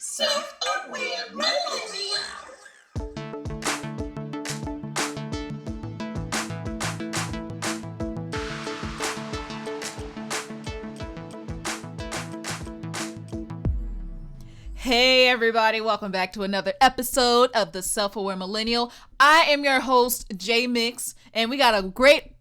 Self-aware millennial. Hey everybody, welcome back to another episode of the Self-Aware Millennial. I am your host, J.Mix, and we got a great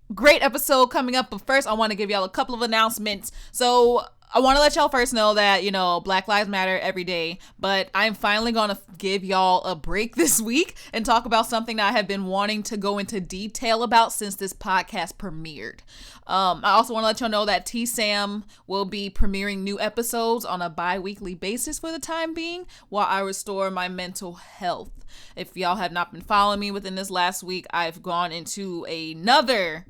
episode coming up. But first, I want to give y'all a couple of announcements. So I want to let y'all first know that, Black Lives Matter every day, but I'm finally going to give y'all a break this week and talk about something that I have been wanting to go into detail about since this podcast premiered. I also want to let y'all know that TSAM will be premiering new episodes on a bi-weekly basis for the time being while I restore my mental health. If y'all have not been following me within this last week, I've gone into another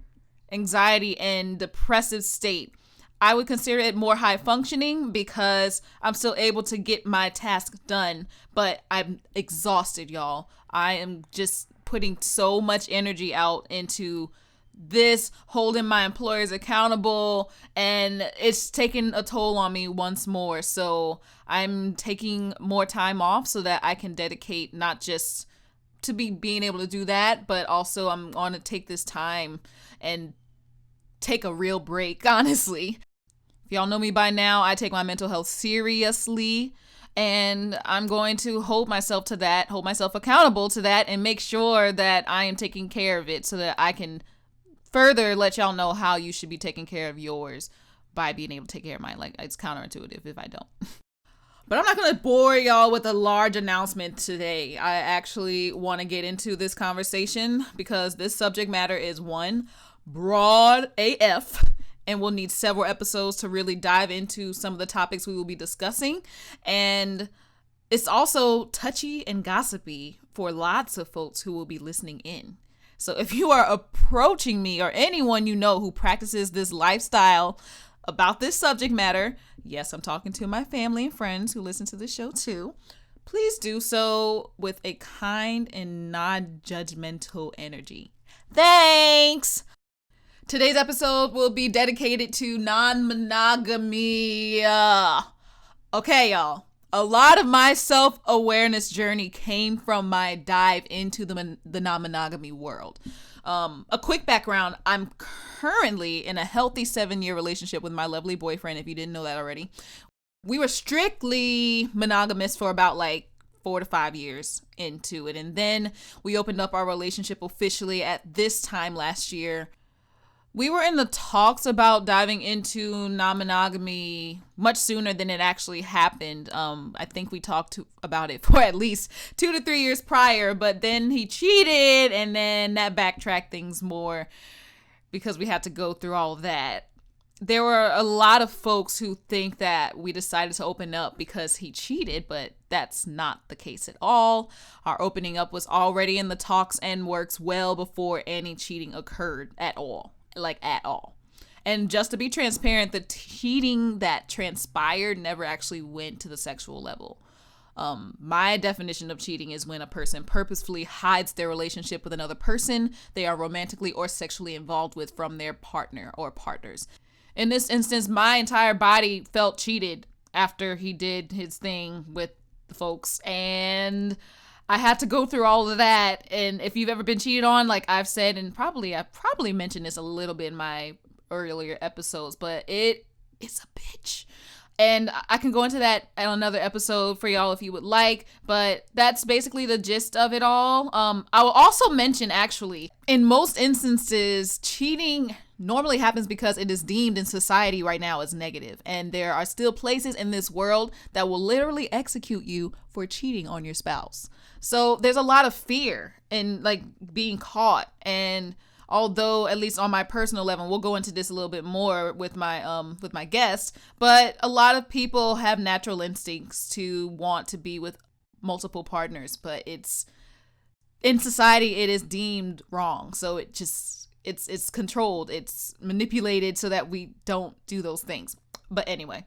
anxiety and depressive state. I would consider it more high functioning because I'm still able to get my task done, but I'm exhausted, y'all. I am just putting so much energy out into this, holding my employers accountable, and it's taking a toll on me once more. So I'm taking more time off so that I can dedicate not just to being able to do that, but also I'm going to take this time and take a real break, honestly. If y'all know me by now, I take my mental health seriously, and I'm going to hold myself accountable to that, and make sure that I am taking care of it so that I can further let y'all know how you should be taking care of yours by being able to take care of mine. Like, it's counterintuitive if I don't. But I'm not going to bore y'all with a large announcement today. I actually want to get into this conversation because this subject matter is one, broad AF, and we'll need several episodes to really dive into some of the topics we will be discussing. And it's also touchy and gossipy for lots of folks who will be listening in. So if you are approaching me or anyone you know who practices this lifestyle about this subject matter, yes, I'm talking to my family and friends who listen to the show too, please do so with a kind and non-judgmental energy. Thanks! Today's episode will be dedicated to non-monogamy. Okay, y'all. A lot of my self-awareness journey came from my dive into the non-monogamy world. A quick background, I'm currently in a healthy 7-year relationship with my lovely boyfriend, if you didn't know that already. We were strictly monogamous for about 4 to 5 years into it. And then we opened up our relationship officially at this time last year. We were in the talks about diving into non-monogamy much sooner than it actually happened. I think we talked about it for at least 2 to 3 years prior, but then he cheated, and then that backtracked things more because we had to go through all of that. There were a lot of folks who think that we decided to open up because he cheated, but that's not the case at all. Our opening up was already in the talks and works well before any cheating occurred at all. At all. And just to be transparent, the cheating that transpired never actually went to the sexual level. My definition of cheating is when a person purposefully hides their relationship with another person they are romantically or sexually involved with from their partner or partners. In this instance, my entire body felt cheated after he did his thing with the folks, and I had to go through all of that. And if you've ever been cheated on, like I've said, and I've probably mentioned this a little bit in my earlier episodes, but it's a bitch. And I can go into that on another episode for y'all if you would like, but that's basically the gist of it all. I will also mention, actually, in most instances, cheating normally happens because it is deemed in society right now as negative. And there are still places in this world that will literally execute you for cheating on your spouse. So there's a lot of fear in being caught. And although, at least on my personal level, we'll go into this a little bit more with my guest, but a lot of people have natural instincts to want to be with multiple partners, but it's in society it is deemed wrong. So it's controlled, it's manipulated so that we don't do those things. But anyway,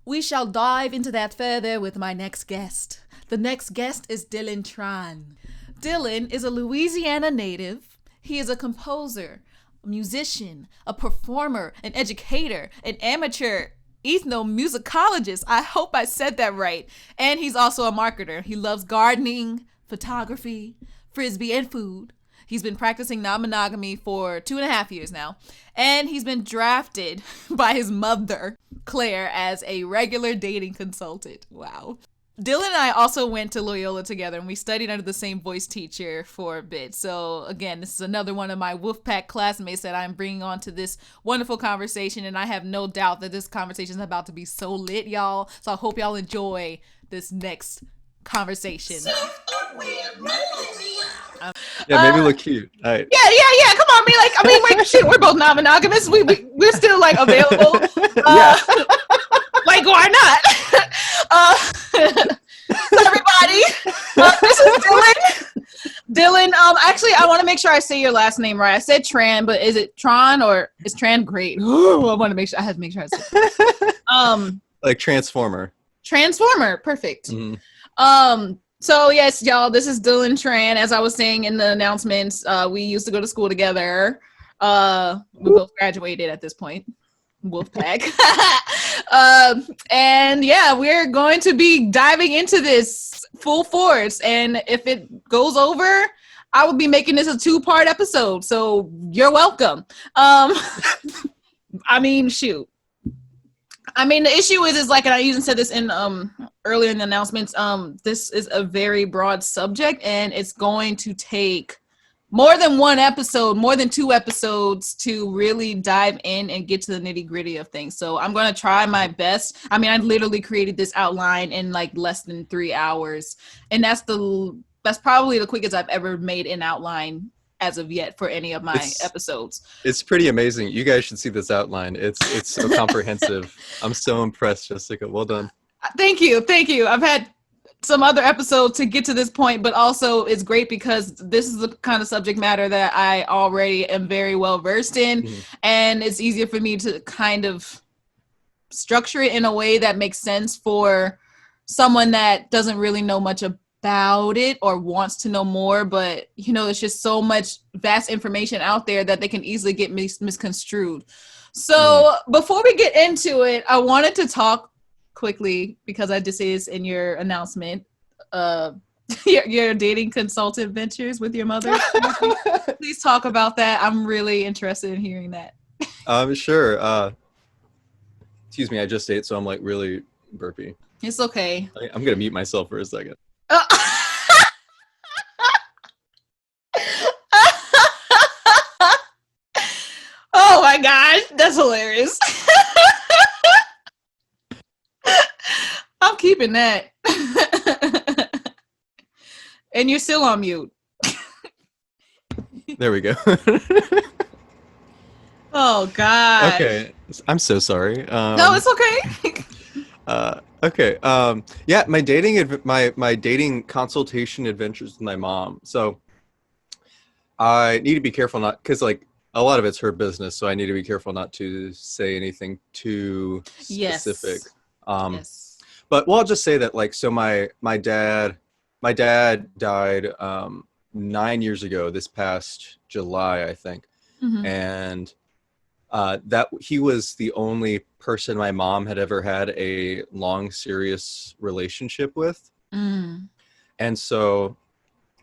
we shall dive into that further with my next guest. The next guest is Dylan Trần. Dylan is a Louisiana native. He is a composer, a musician, a performer, an educator, an amateur ethnomusicologist. I hope I said that right. And he's also a marketer. He loves gardening, photography, frisbee, and food. He's been practicing non-monogamy for 2.5 years now. And he's been drafted by his mother, Claire, as a regular dating consultant. Wow. Dylan and I also went to Loyola together, and we studied under the same voice teacher for a bit. So again, this is another one of my Wolfpack classmates that I'm bringing on to this wonderful conversation, and I have no doubt that this conversation is about to be so lit, y'all. So I hope y'all enjoy this next conversation. Yeah, maybe look cute. All right. Yeah. Come on, we're both non-monogamous. We're still like available. Yeah. Like, why not? So everybody, this is Dylan. Dylan, actually, I want to make sure I say your last name right. I said Tran, but is it Tron or is Tran great? Ooh, I want to make sure. I have to make sure I say it. Like Transformer. Perfect. Mm-hmm. So yes, y'all, this is Dylan Trần. As I was saying in the announcements, we used to go to school together. We both graduated at this point. Wolfpack. And yeah, we're going to be diving into this full force. And if it goes over, I will be making this a 2-part episode. So you're welcome. Shoot. The issue is like, and I even said this in earlier in the announcements, this is a very broad subject, and it's going to take more than 1 episode, more than 2 episodes to really dive in and get to the nitty gritty of things. So I'm going to try my best. I literally created this outline in like less than 3 hours, and that's probably the quickest I've ever made an outline as of yet for any of my episodes. It's pretty amazing. You guys should see this outline. It's so comprehensive. I'm so impressed, Jessica. Well done. Thank you. I've had some other episodes to get to this point, but also it's great because this is the kind of subject matter that I already am very well versed in, and it's easier for me to kind of structure it in a way that makes sense for someone that doesn't really know much about it or wants to know more, but it's just so much vast information out there that they can easily get misconstrued. So before we get into it, I wanted to talk quickly, because I just say this in your announcement, your dating consultant ventures with your mother. Please talk about that. I'm really interested in hearing that. Sure. Excuse me, I just ate, so I'm like really burpy. It's okay. I'm gonna mute myself for a second. Oh my gosh, that's hilarious. I'm keeping that. And you're still on mute. There we go. Oh God. Okay, I'm so sorry. No, it's okay. Okay. Yeah, my dating consultation adventures with my mom. So I need to be careful not, because like a lot of it's her business, so I need to be careful not to say anything too specific. Yes. But I'll just say that like, so my dad died 9 years ago, this past July, I think. And that he was the only person my mom had ever had a long, serious relationship with. And so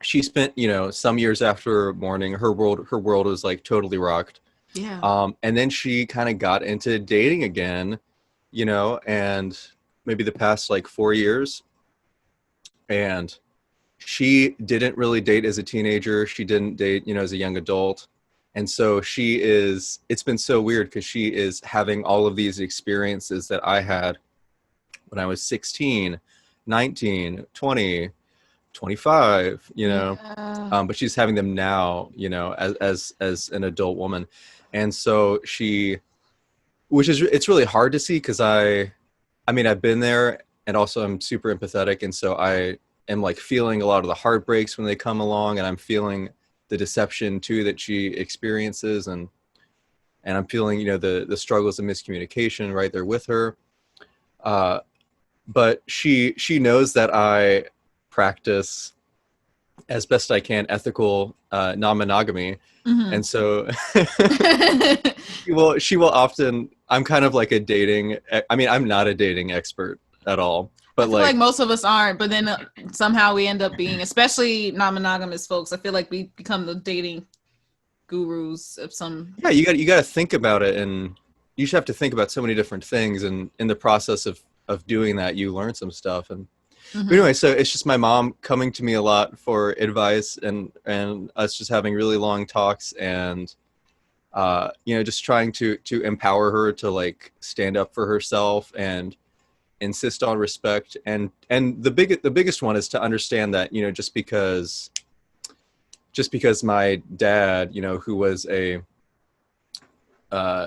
she spent, some years after mourning, her world was like totally rocked. Yeah. And then she kind of got into dating again, and maybe the past like 4 years. And she didn't really date as a teenager. She didn't date, as a young adult. And so it's been so weird because she is having all of these experiences that I had when I was 16, 19, 20, 25, but she's having them now, as an adult woman. And so it's really hard to see, because I've been there, and also I'm super empathetic. And so I am like feeling a lot of the heartbreaks when they come along, and I'm feeling the deception too that she experiences, and I'm feeling, the struggles of miscommunication right there with her. But she knows that I practice as best I can, ethical non-monogamy. Mm-hmm. And so she will often, I'm kind of like a dating, I mean, I'm not a dating expert at all, I but feel like like, most of us aren't, but then somehow we end up being, especially non-monogamous folks. I feel like we become the dating gurus of some. yeah, you got to think about it, and you should have to think about so many different things. And in the process of doing that, you learn some stuff. And but Mm-hmm. anyway, so it's just my mom coming to me a lot for advice, and us just having really long talks, and you know, just trying to empower her to like stand up for herself and insist on respect. And the biggest one is to understand that, you know, just because my dad, you know, who was a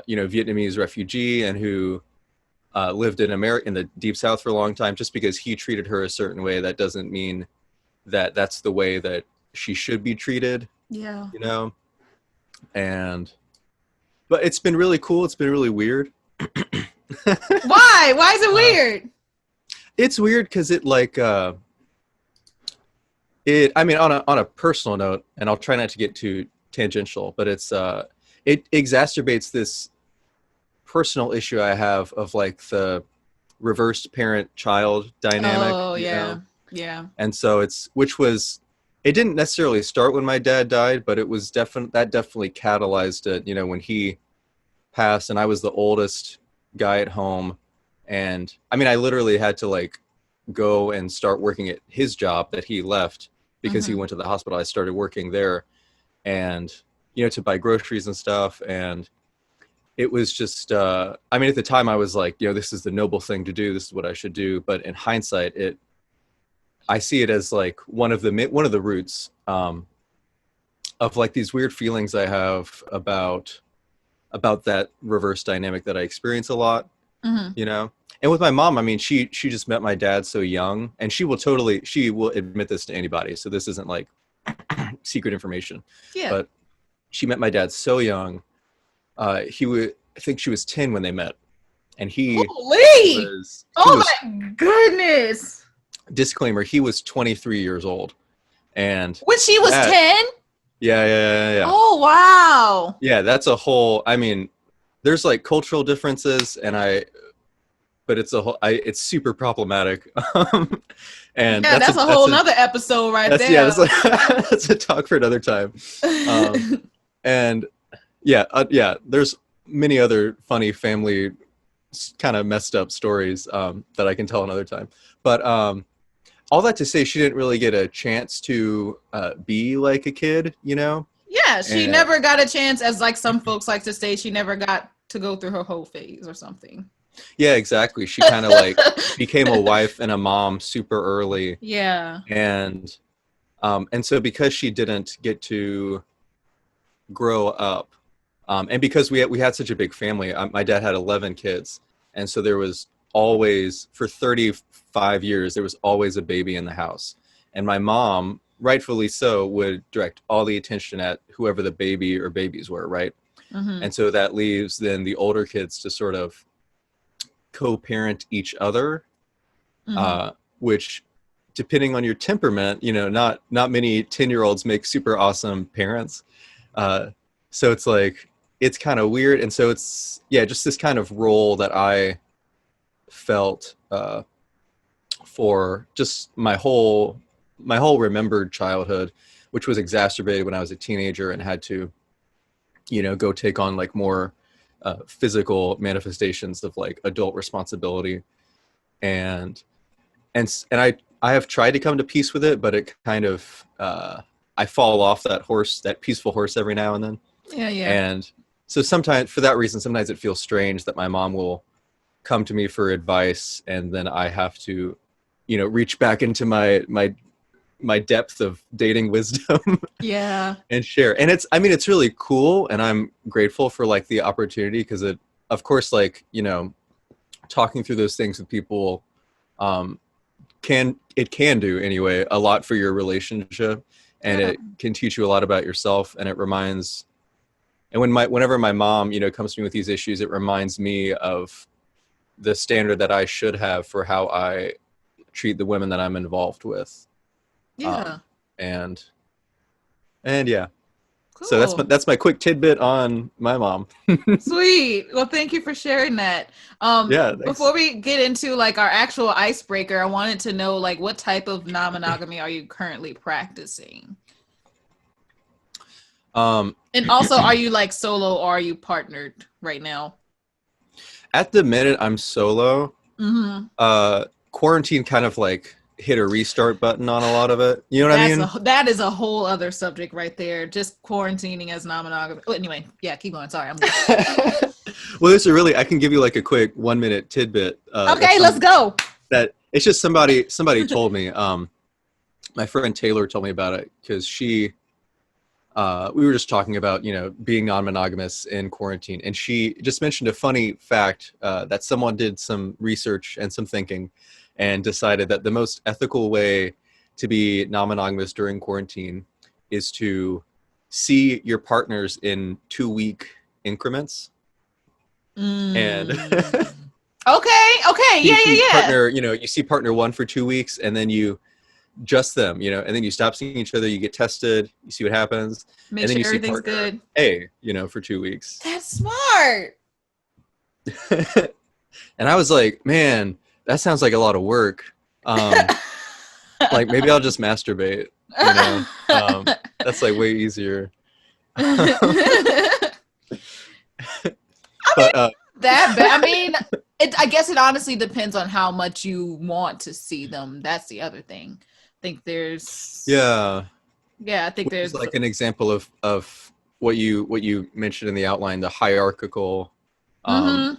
you know, Vietnamese refugee and who lived in America in the Deep South for a long time, just because he treated her a certain way, that doesn't mean that that's the way that she should be treated, Yeah. you know. And but it's been really cool. It's been really weird. Why? Why is it uh, weird? it's weird because it like it. I mean, on a personal note, and I'll try not to get too tangential, but it exacerbates this personal issue I have of like the reversed parent child dynamic, Oh you yeah, know. yeah. And so it's which was it didn't necessarily start when my dad died, but it was definitely catalyzed it, you know, when he passed and I was the oldest guy at home. And I mean, I literally had to like go and start working at his job that he left because he Mm-hmm. went to the hospital. I started working there, and you know, to buy groceries and stuff. And it was just I mean, at the time I was like, you know, this is the noble thing to do, this is what I should do. But in hindsight, it I see it as like one of the roots of like these weird feelings I have about that reverse dynamic that I experience a lot, Mm-hmm. you know. And with my mom, I mean, she just met my dad so young, and she will admit this to anybody, so this isn't like secret information. Yeah. But she met my dad so young. I think she was 10 when they met, and Holy! he Oh was my goodness! disclaimer, he was 23 years old. And When she was that, 10? yeah. Oh wow! Yeah, that's a whole, I mean, there's like cultural differences, but it's it's super problematic. And Yeah, that's a whole nother episode right there. that's like, that's a talk for another time. Um, and yeah, there's many other funny family kind of messed up stories that I can tell another time. But all that to say, she didn't really get a chance to be like a kid, you know? Yeah, she And never got a chance, as like some folks like to say, she never got to go through her whole phase or something. yeah, exactly. She kind of like became a wife and a mom super early. Yeah. And so because she didn't get to grow up, and because we had such a big family, my dad had 11 kids. And so there was always, for 35 years, there was always a baby in the house. And my mom, rightfully so, would direct all the attention at whoever the baby or babies were, right? Mm-hmm. And so that leaves then the older kids to sort of co-parent each other, Mm-hmm. which, depending on your temperament, you know, not many 10-year-olds make super awesome parents. Uh, so it's like, it's kind of weird. And so it's, yeah, just this kind of role that I felt for just my whole remembered childhood, which was exacerbated when I was a teenager and had to, you know, go take on like more physical manifestations of like adult responsibility. And I have tried to come to peace with it, but it kind of I fall off that peaceful horse every now and then. Yeah, yeah. And so sometimes, for that reason, sometimes it feels strange that my mom will come to me for advice, and then I have to, you know, reach back into my depth of dating wisdom Yeah. and share. And I mean, it's really cool, and I'm grateful for like the opportunity, because it, of course, like, you know, talking through those things with people um, can do anyway a lot for your relationship, and Yeah. it can teach you a lot about yourself. And it reminds, and whenever my mom, you know, comes to me with these issues, it reminds me of the standard that I should have for how I treat the women that I'm involved with. Yeah. and yeah. Cool. So that's my quick tidbit on my mom. Sweet. Well, thank you for sharing that. Yeah. Thanks. Before we get into like our actual icebreaker, I wanted to know like what type of non-monogamy are you currently practicing? And also, are you like solo or are you partnered right now? At the minute, I'm solo. Mm-hmm. Quarantine kind of like hit a restart button on a lot of it. You know what I mean? That is a whole other subject right there. Just quarantining as non-monogamy. Oh, anyway, yeah, keep going. Sorry, I'm. Well, this is really. I can give you like a quick 1 minute tidbit. Okay, let's go. That it's just somebody told me. My friend Taylor told me about it because she. We were just talking about, being non-monogamous in quarantine, and she just mentioned a funny fact that someone did some research and some thinking and decided that the most ethical way to be non-monogamous during quarantine is to see your partners in 2-week increments. And okay, yeah. Partner, you see partner 1 for 2 weeks, and then you just them, and then you stop seeing each other, you get tested, you see what happens, Make and then sure you see everything's partner good. A, for 2 weeks. That's smart. And I was like, man, that sounds like a lot of work. Like maybe I'll just masturbate, that's like way easier. But I mean, I guess it honestly depends on how much you want to see them. That's the other thing. I think there's I think there's like an example of what you mentioned in the outline, the hierarchical there's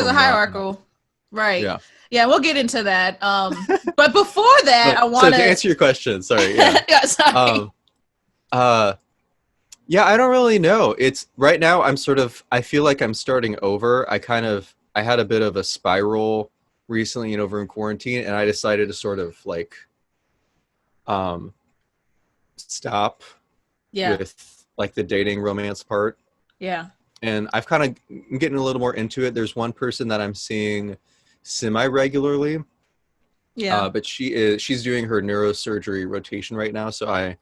a hierarchical, right? Yeah, we'll get into that. But before that, I want to answer your question. Sorry. Yeah. Sorry. Yeah, I don't really know. It's right now I feel like I'm starting over. I had a bit of a spiral recently and over in quarantine, and I decided to sort of like stop with like the dating romance part. Yeah. And I've kind of getting a little more into it. There's one person that I'm seeing semi-regularly. Yeah. But she's doing her neurosurgery rotation right now, so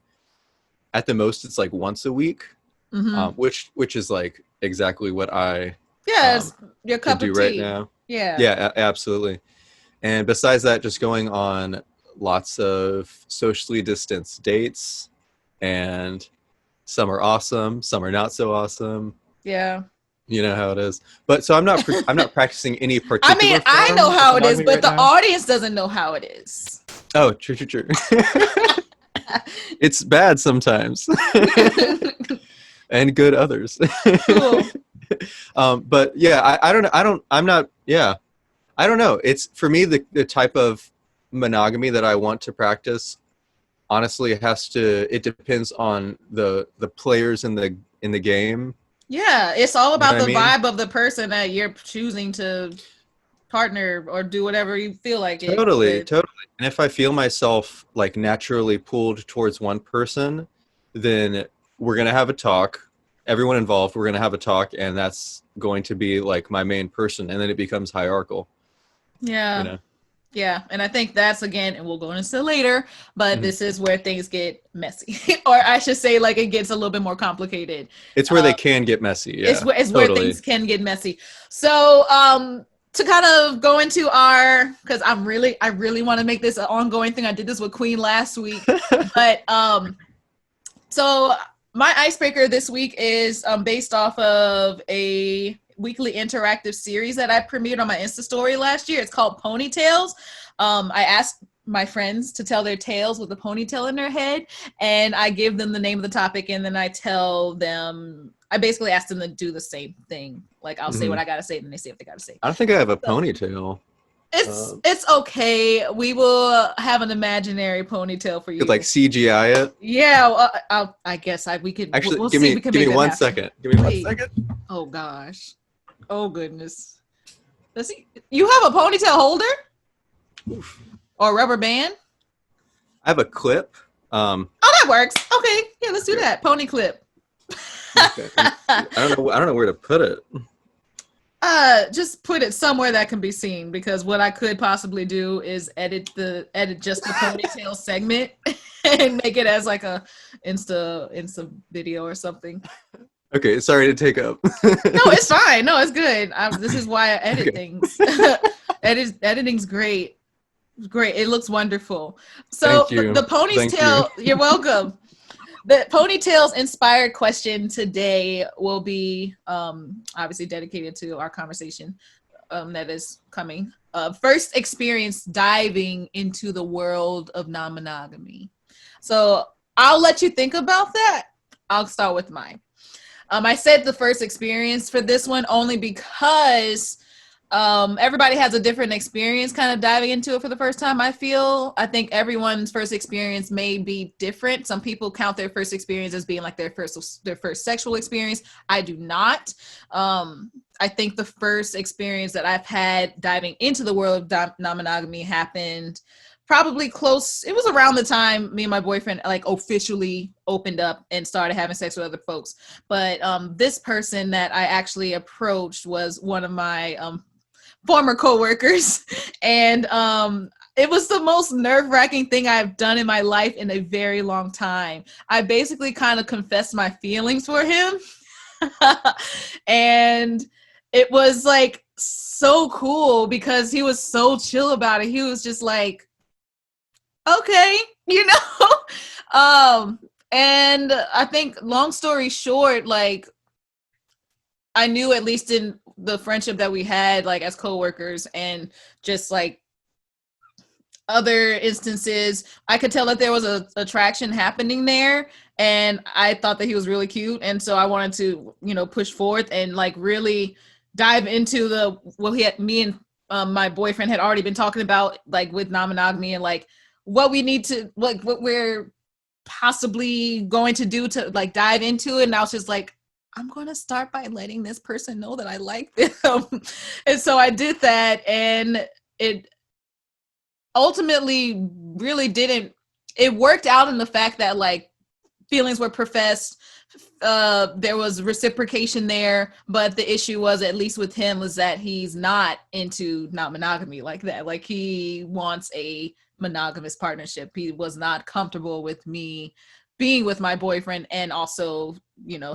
at the most it's like once a week, which is like exactly what I your cup do of right tea now. Yeah, absolutely. And besides that, just going on lots of socially distanced dates, and some are awesome, some are not so awesome. Yeah, you know how it is. But so I'm not practicing any particular. I mean, I know how it is, but the audience doesn't know how it is. Oh, true. It's bad sometimes. And good others. Cool. But yeah, I don't know. It's for me, the type of monogamy that I want to practice, honestly, it depends on the players in the game. Yeah, it's all about the vibe of the person that you're choosing to partner or do whatever you feel like. Totally. And if I feel myself like naturally pulled towards one person, then we're going to have a talk. Everyone involved, we're going to have a talk, and that's going to be like my main person, and then it becomes hierarchical. Yeah. Yeah, and I think that's, again, and we'll go into it later, but this is where things get messy. Or I should say, like, it gets a little bit more complicated. It's where they can get messy. Yeah, it's where things can get messy. So, to kind of go into because I really want to make this an ongoing thing. I did this with Queen last week. But, so my icebreaker this week is based off of a weekly interactive series that I premiered on my Insta story last year. It's called Ponytails. I asked my friends to tell their tales with a ponytail in their head, and I give them the name of the topic, and then I basically ask them to do the same thing. Like, I'll say what I gotta say, and then they say what they gotta say. I don't think I have a ponytail. It's okay. We will have an imaginary ponytail for you. Could like CGI it? Yeah, I guess we could. Actually, we'll give see. me 1 second. Give me 1 second. Oh gosh. Oh goodness. You have a ponytail holder? Oof. Or a rubber band? I have a clip. Oh, that works. Okay, yeah, let's do that. Pony clip. Okay. I don't know where to put it. Just put it somewhere that can be seen, because what I could possibly do is edit just the ponytail segment and make it as like a Insta video or something. Okay, sorry to take up. No, it's fine. No, it's good. This is why I edit Okay. things. Editing's great. Great. It looks wonderful. So Thank you. the Thank you. ponytail, you're welcome. The ponytails inspired question today will be obviously dedicated to our conversation that is coming. First experience diving into the world of non-monogamy. So I'll let you think about that. I'll start with mine. I said the first experience for this one only because everybody has a different experience kind of diving into it for the first time. I think everyone's first experience may be different. Some people count their first experience as being like their first sexual experience. I do not. I think the first experience that I've had diving into the world of non-monogamy happened probably close. It was around the time me and my boyfriend like officially opened up and started having sex with other folks. But this person that I actually approached was one of my former coworkers, and it was the most nerve-wracking thing I've done in my life in a very long time. I basically kind of confessed my feelings for him, and it was like so cool because he was so chill about it. He was just like, okay, and I think long story short, like I knew at least in the friendship that we had, like as coworkers and just like other instances, I could tell that there was a attraction happening there. And I thought that he was really cute. And so I wanted to, push forth and like really dive into me and my boyfriend had already been talking about like with non-monogamy and like what we need to, like what we're possibly going to do to like dive into it. And I was just like, I'm going to start by letting this person know that I like them. And so I did that, and it ultimately really didn't, it worked out in the fact that like feelings were professed. There was reciprocation there, but the issue was, at least with him, was that he's not into non-monogamy like that. Like he wants a monogamous partnership. He was not comfortable with me being with my boyfriend and also,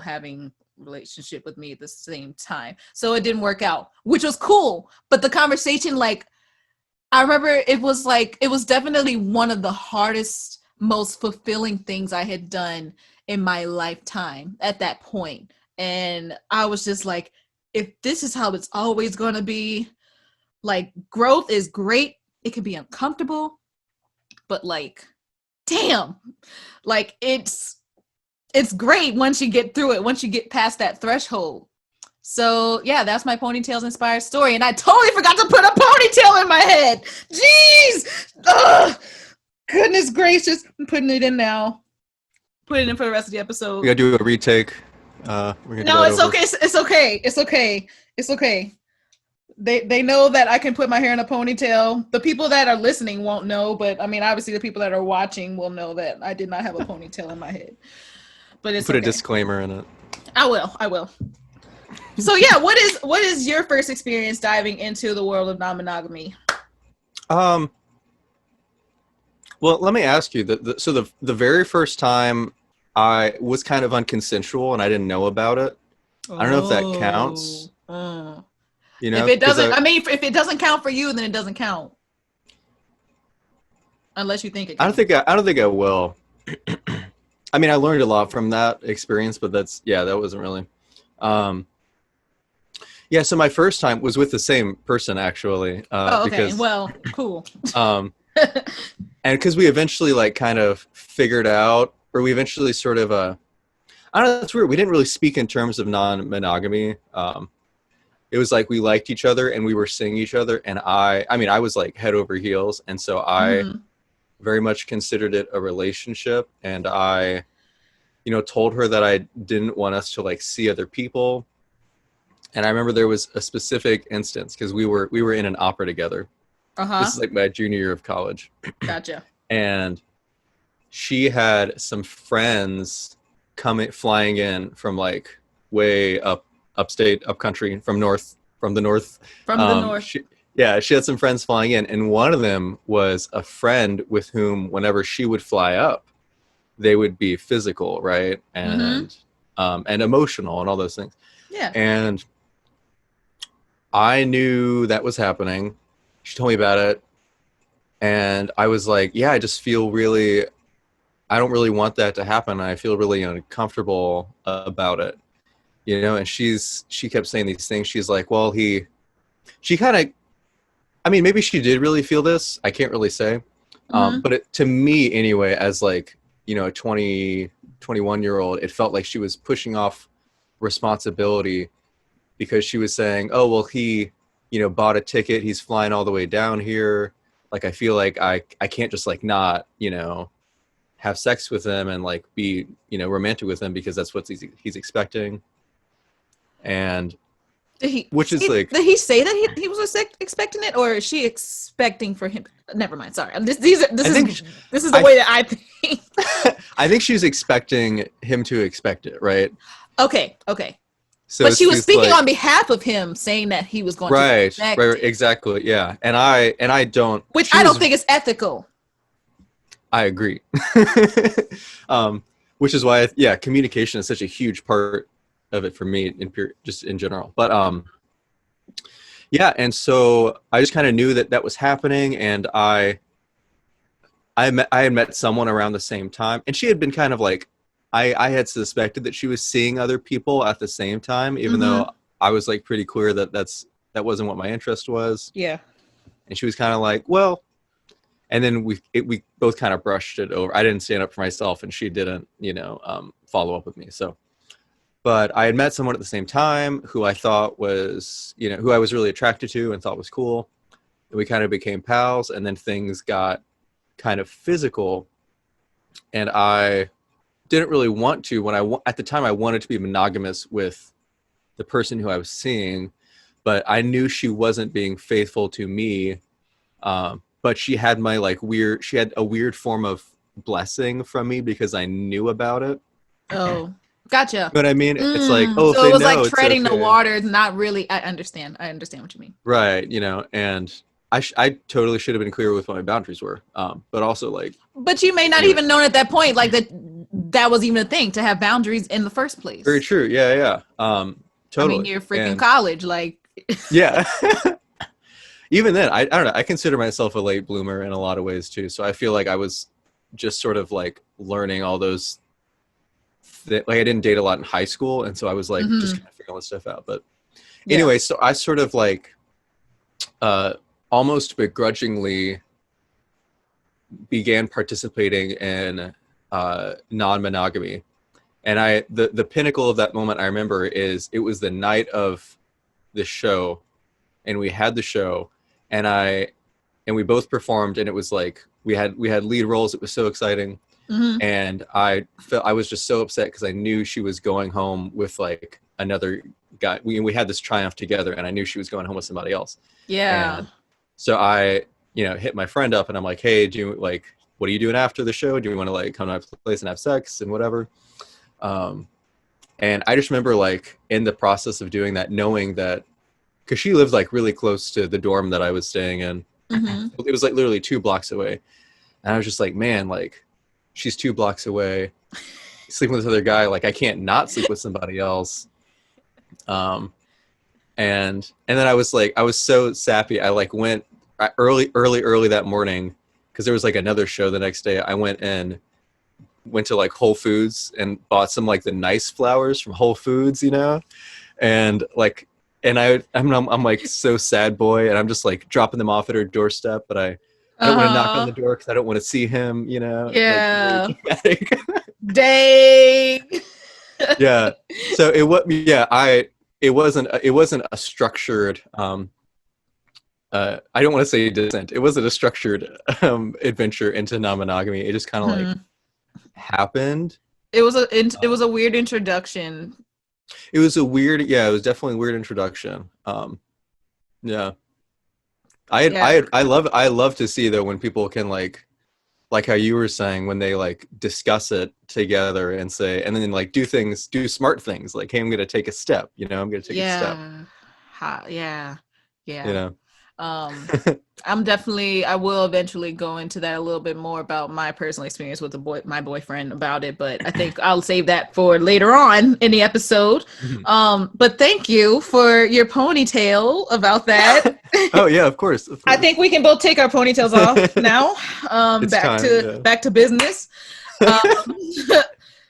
having relationship with me at the same time. So it didn't work out, which was cool. But the conversation, like, I remember it was definitely one of the hardest, most fulfilling things I had done in my lifetime at that point. And I was just like, if this is how it's always going to be, like, growth is great. It can be uncomfortable, but like, damn, like it's great once you get through it, once you get past that threshold. So yeah, that's my ponytails inspired story. And I totally forgot to put a ponytail in my head. Jeez. Ugh. Goodness gracious. I'm putting it in now. Put it in for the rest of the episode. We gotta do a retake. No, it's okay. It's okay. It's okay. It's okay. They know that I can put my hair in a ponytail. The people that are listening won't know, but I mean, obviously the people that are watching will know that I did not have a ponytail in my head. But it's put okay. A disclaimer in it. I will. So yeah, what is your first experience diving into the world of non-monogamy? Well, let me ask you. The very first time I was kind of unconsensual and I didn't know about it. I don't know if that counts. If it doesn't, if it doesn't count for you, then it doesn't count. Unless you think it counts. I don't think I will. I mean, I learned a lot from that experience, but that wasn't really. Yeah, so my first time was with the same person, actually. Okay. Because, well, cool. And because we eventually like kind of figured out, or we eventually sort of, I don't know, that's weird. We didn't really speak in terms of non-monogamy. It was like we liked each other and we were seeing each other. And I was like head over heels. And so I very much considered it a relationship. And I, told her that I didn't want us to like see other people. And I remember there was a specific instance because we were in an opera together. This is like my junior year of college. Gotcha. And she had some friends flying in from like way upstate, upcountry, from the north. She had some friends flying in, and one of them was a friend with whom, whenever she would fly up, they would be physical, right? Mm-hmm. And emotional and all those things. Yeah. And I knew that was happening. She told me about it. And I was like, yeah, I just feel really, I don't really want that to happen. I feel really uncomfortable about it, you know? And she kept saying these things. She's like, well, she kind of, I mean, maybe she did really feel this. I can't really say. Mm-hmm. But to me anyway, as like, you know, a 21-year-old, it felt like she was pushing off responsibility because she was saying, oh, well, he, you know, bought a ticket. He's flying all the way down here. Like, I feel like I can't just like not, you know, have sex with him and like be, you know, romantic with him because that's what he's expecting. And which is like, did he say that he was expecting it, or is she expecting for him? Never mind. Sorry. This is the way that I think. I think she's expecting him to expect it, right? Okay. So but she was speaking like, on behalf of him, saying that he was going to expect right, it. exactly, yeah. And I don't, which I don't think is ethical. I agree. Which is why, communication is such a huge part of it for me, just in general. But yeah, and so I just kind of knew that was happening, and I had met someone around the same time, and she had been kind of like, I had suspected that she was seeing other people at the same time, even though I was like pretty clear that that wasn't what my interest was. Yeah. And she was kind of like, well, and then we both kind of brushed it over. I didn't stand up for myself, and she didn't, you know, follow up with me. So, but I had met someone at the same time who I thought was, you know, who I was really attracted to and thought was cool. And we kind of became pals, and then things got kind of physical, and I didn't really want to. At the time, I wanted to be monogamous with the person who I was seeing, but I knew she wasn't being faithful to me. But she had she had a weird form of blessing from me because I knew about it. Oh, gotcha. You know what I mean? It's like, oh, so if it they was know, like it's treading the okay. waters, not really. I understand what you mean. Right, you know, and I totally should have been clear with what my boundaries were. But also like, but you may not even known at that point, like that was even a thing to have boundaries in the first place. very true. Yeah. Totally. I mean, you're freaking college, like. Yeah. Even then, I don't know. I consider myself a late bloomer in a lot of ways too. So I feel like I was just sort of like learning all those. Like I didn't date a lot in high school, and so I was like just kind of figuring all this stuff out. But anyway, so I sort of like almost begrudgingly began participating in non-monogamy. And the pinnacle of that moment I remember is it was the night of the show, and we had the show, and we both performed, and it was like we had lead roles. It was so exciting. And I was just so upset because I knew she was going home with like another guy. We had this triumph together, and I knew she was going home with somebody else. Yeah. And so I, you know, hit my friend up, and I'm like, hey, what are you doing after the show? Do you want to like come to my place and have sex and whatever? And I just remember like in the process of doing that, knowing that, because she lived like really close to the dorm that I was staying in. It was like literally 2 blocks away. And I was just like, man, like she's 2 blocks away, sleeping with this other guy. Like I can't not sleep with somebody else. And then I was so sappy. I like went early that morning, because there was like another show the next day. I went to like Whole Foods and bought some like the nice flowers from Whole Foods, you know, and like, and I'm like so sad boy, and I'm just like dropping them off at her doorstep, but I don't want to knock on the door because I don't want to see him, you know. Yeah. Like, Dang. Yeah. So it wasn't a structured I don't want to say descent. It wasn't a structured adventure into non-monogamy. It just kind of like happened. It was a weird introduction. It was definitely a weird introduction. Yeah. I love to see though when people can like how you were saying, when they like discuss it together and say, and then like do smart things like, hey, I'm going to take a step, you know, I'm going to take a step. Yeah. You know? Um, I will eventually go into that a little bit more about my personal experience with my boyfriend about it, but I think I'll save that for later on in the episode. But thank you for your ponytail about that. Oh yeah, of course, of I course. think we can both take our ponytails off now. It's time. Yeah. Back to business. Um,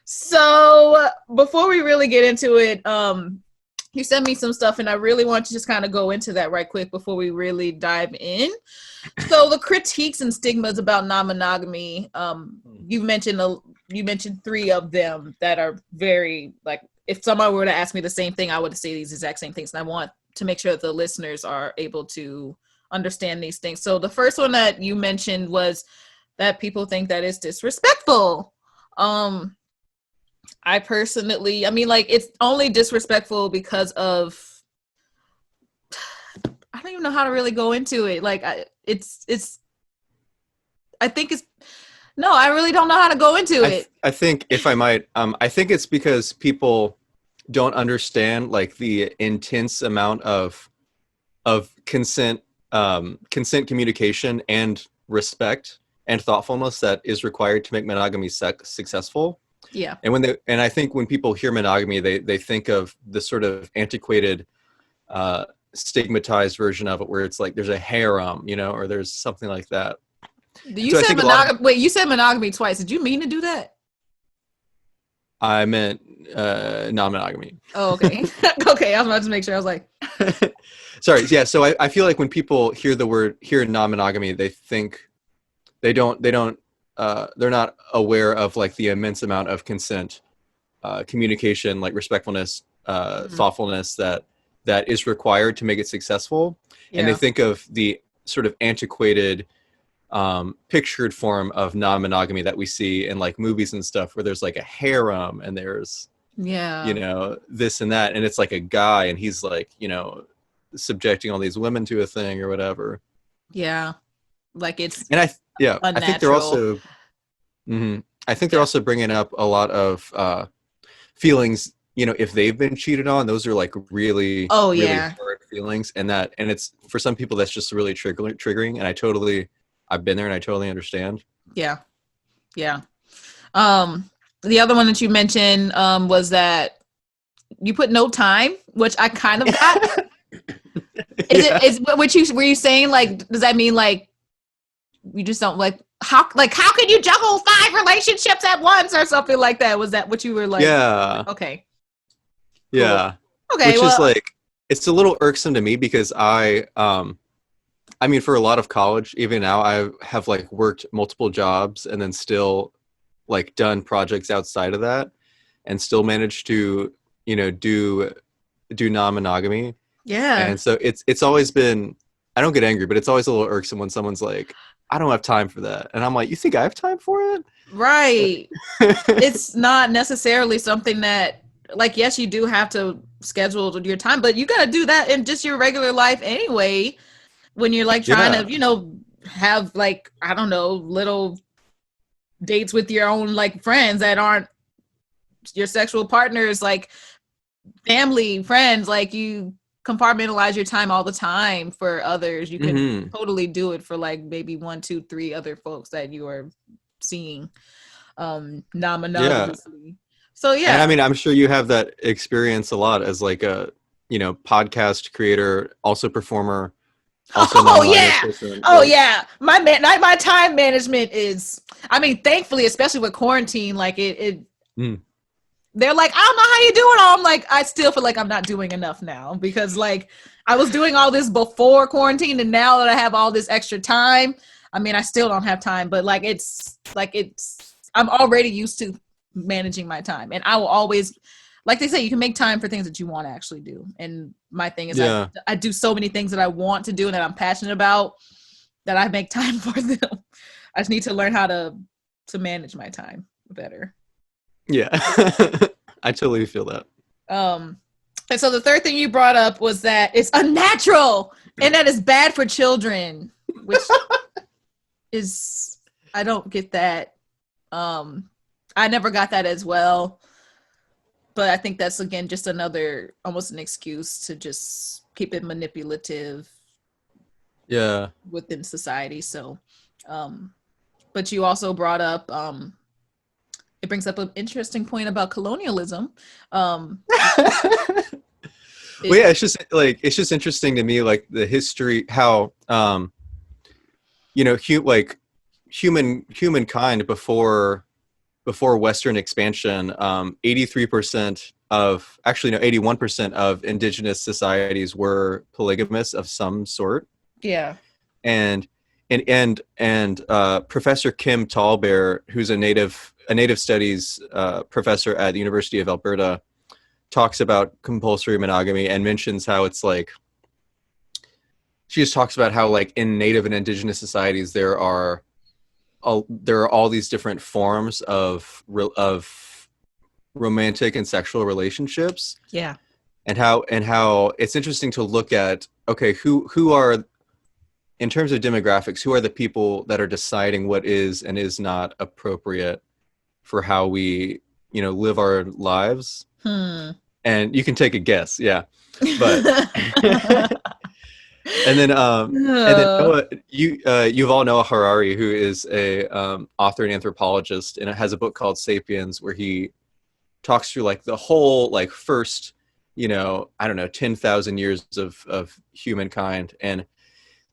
so before we really get into it, you sent me some stuff, and I really want to just kind of go into that right quick before we really dive in. So the critiques and stigmas about non-monogamy, you mentioned 3 of them that are very, like, if someone were to ask me the same thing, I would say these exact same things, and I want to make sure that the listeners are able to understand these things. So the first one that you mentioned was that people think that it's disrespectful. I personally, I mean, like, it's only disrespectful because of, I don't even know how to really go into it. Like, I really don't know how to go into it. I think, if I might, I think it's because people don't understand like the intense amount of consent, consent communication and respect and thoughtfulness that is required to make monogamy successful. Yeah. And I think when people hear monogamy, they think of the sort of antiquated, stigmatized version of it, where it's like there's a harem, you know, or there's something like that. You said monogamy. Wait, you said monogamy twice. Did you mean to do that? I meant non-monogamy. Oh, okay. Okay, I was about to make sure. I was like, sorry. Yeah. So I feel like when people hear non-monogamy, they think they're not aware of like the immense amount of consent, communication, like respectfulness, thoughtfulness that is required to make it successful. Yeah. And they think of the sort of antiquated, pictured form of non-monogamy that we see in like movies and stuff, where there's like a harem and there's, you know, this and that, and it's like a guy and he's like, you know, subjecting all these women to a thing or whatever. Yeah, like it's unnatural. I think they're also, they're also bringing up a lot of feelings. You know, if they've been cheated on, those are like really really hard feelings, and it's, for some people, that's just really triggering. And I've been there and I totally understand. Yeah. The other one that you mentioned was that you put no time, which I kind of got. Were you saying, like, does that mean like you just don't like how can you juggle 5 relationships at once or something like that? Was that what you were like? Yeah. Okay. Yeah. Cool. Okay. Which is like, it's a little irksome to me because I mean, for a lot of college, even now, I have like worked multiple jobs and then still like done projects outside of that and still managed to, you know, do non-monogamy. Yeah. And so it's always been, I don't get angry, but it's always a little irksome when someone's like, I don't have time for that. And I'm like, you think I have time for it? Right. It's not necessarily something that, like, yes, you do have to schedule your time, but you got to do that in just your regular life anyway. When you're like trying to, you know, have like, I don't know, little dates with your own like friends that aren't your sexual partners, like family, friends, like you compartmentalize your time all the time for others. You can totally do it for like maybe 1, 2, 3 other folks that you are seeing non-monogamously. So yeah. And I mean, I'm sure you have that experience a lot as like a, you know, podcast creator, also performer. Also yeah. My time management is, I mean, thankfully, especially with quarantine, like they're like, I don't know how you do it all. I'm like, I still feel like I'm not doing enough now, because like I was doing all this before quarantine, and now that I have all this extra time, I mean, I still don't have time, but like I'm already used to managing my time, and I will always, like they say, you can make time for things that you want to actually do. And my thing is, I do so many things that I want to do and that I'm passionate about that I make time for them. I just need to learn how to manage my time better. Yeah. I totally feel that. And so the third thing you brought up was that it's unnatural and that it's bad for children, which is, I don't get that. I never got that as well. But I think that's, again, just another, almost an excuse to just keep it manipulative. Yeah. within society. So, but you also brought up, it brings up an interesting point about colonialism. Um, Well, it, yeah, it's just interesting to me, like the history, how like humankind before Western expansion, 83% of, actually no, 81% of indigenous societies were polygamous of some sort. yeah. And Professor Kim Tallbear, who's a native studies professor at the University of Alberta, talks about compulsory monogamy and mentions how it's like, she just talks about how like in native and indigenous societies there are all these different forms of romantic and sexual relationships, Yeah. and how it's interesting to look at, okay, who are, in terms of demographics, who are the people that are deciding what is and is not appropriate for how we live our lives. Hmm. And you can take a guess, yeah. But and then Uh, Noah, Yuval Noah Harari, who is a author and anthropologist, and it has a book called *Sapiens*, where he talks through like the whole like first, I don't know, 10,000 years of humankind. And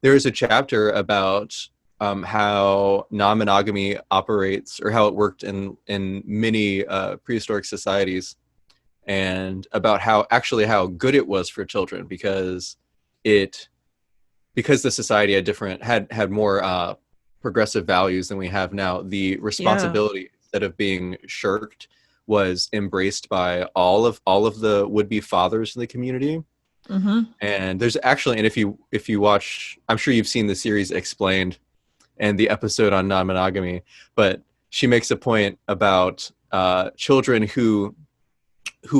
there is a chapter about how non-monogamy operates, or how it worked in many prehistoric societies, and about how good it was for children, it because the society had more progressive values than we have now. The yeah. responsibility, instead of being shirked, was embraced by all of the would-be fathers in the community. Mm-hmm. And there's actually, and if you watch, I'm sure you've seen the series Explained and the episode on non-monogamy, but she makes a point about children who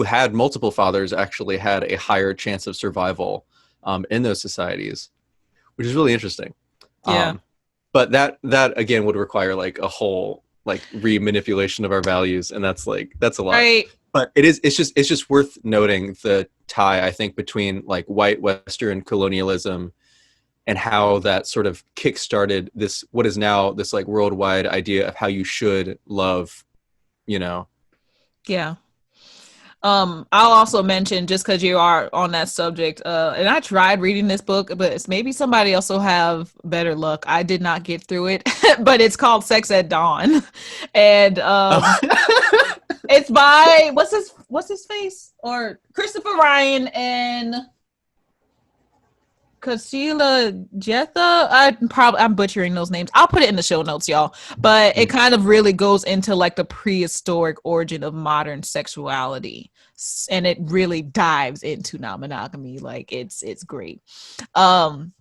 had multiple fathers actually had a higher chance of survival in those societies, which is really interesting. Yeah. Um, but that again would require like a whole like re-manipulation of our values, and that's a lot. Right. But it's just worth noting the tie, I think, between like white Western colonialism and how that sort of kick-started this, what is now this like worldwide idea of how you should love, you know. Yeah. I'll also mention, just because you are on that subject, and I tried reading this book, but maybe somebody else will have better luck. I did not get through it, but it's called Sex at Dawn, and it's by what's his face, or Christopher Ryan and Casilla Jetha. I'm butchering those names. I'll put it in the show notes, y'all. But it kind of really goes into like the prehistoric origin of modern sexuality, and it really dives into non-monogamy. Like it's great. Um,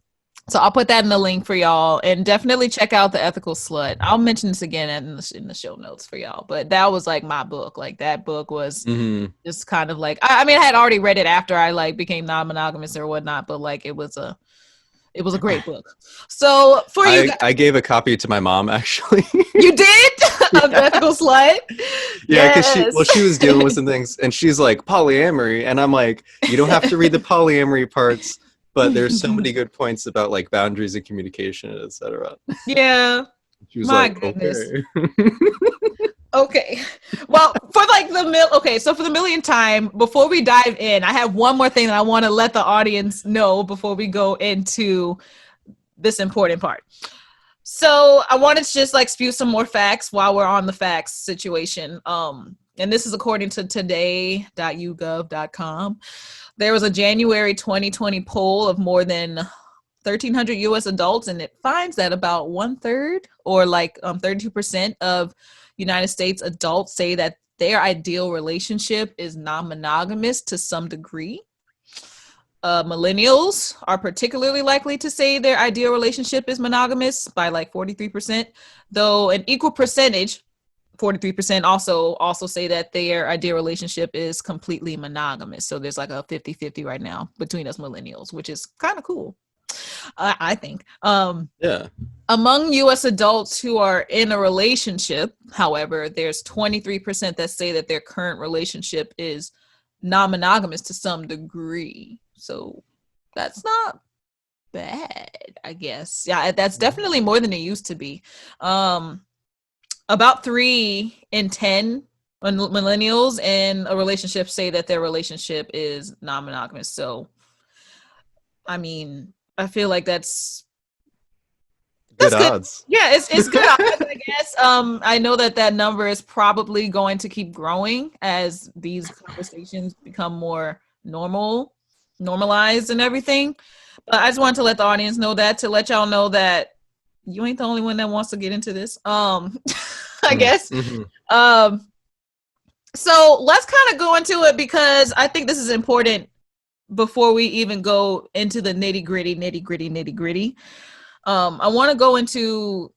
so I'll put that in the link for y'all, and definitely check out The Ethical Slut. I'll mention this again in the show notes for y'all. But that was like my book. Like that book was Mhm. just kind of like, I mean, I had already read it after I like became non-monogamous or whatnot, but like it was a great book. So for you guys, I gave a copy to my mom, actually. you did of The Yeah. Ethical Slut. Yeah, because she Yes. well, she was dealing with some things, and she's like, polyamory, and I'm like, you don't have to read the polyamory parts, but there's so many good points about like boundaries and communication, etc. Yeah. She was My like, goodness. okay. Okay. Well, for like okay, so for the millionth time, before we dive in, I have one more thing that I want to let the audience know before we go into this important part. So I wanted to just like spew some more facts while we're on the facts situation. And this is according to today.ugov.com. There was a January 2020 poll of more than 1,300 U.S. adults, and it finds that about 1/3, or like 32% of United States adults say that their ideal relationship is non-monogamous to some degree. Millennials are particularly likely to say their ideal relationship is monogamous by like 43%, though an equal percentage, 43%, also say that their ideal relationship is completely monogamous. So there's like a 50-50 right now between us millennials, which is kind of cool. I think. Yeah. Among US adults who are in a relationship, however, there's 23% that say that their current relationship is non-monogamous to some degree. So that's not bad, I guess. Yeah, that's definitely more than it used to be. About 3 in 10 millennials in a relationship say that their relationship is non-monogamous. So, I mean, I feel like that's Good good. odds. Yeah, it's good odds, I guess. I know that number is probably going to keep growing as these conversations become more normalized and everything. But I just wanted to let the audience know that, to let y'all know that you ain't the only one that wants to get into this. I guess. Mm-hmm. So let's kind of go into it, because I think this is important before we even go into the nitty gritty. I want to go into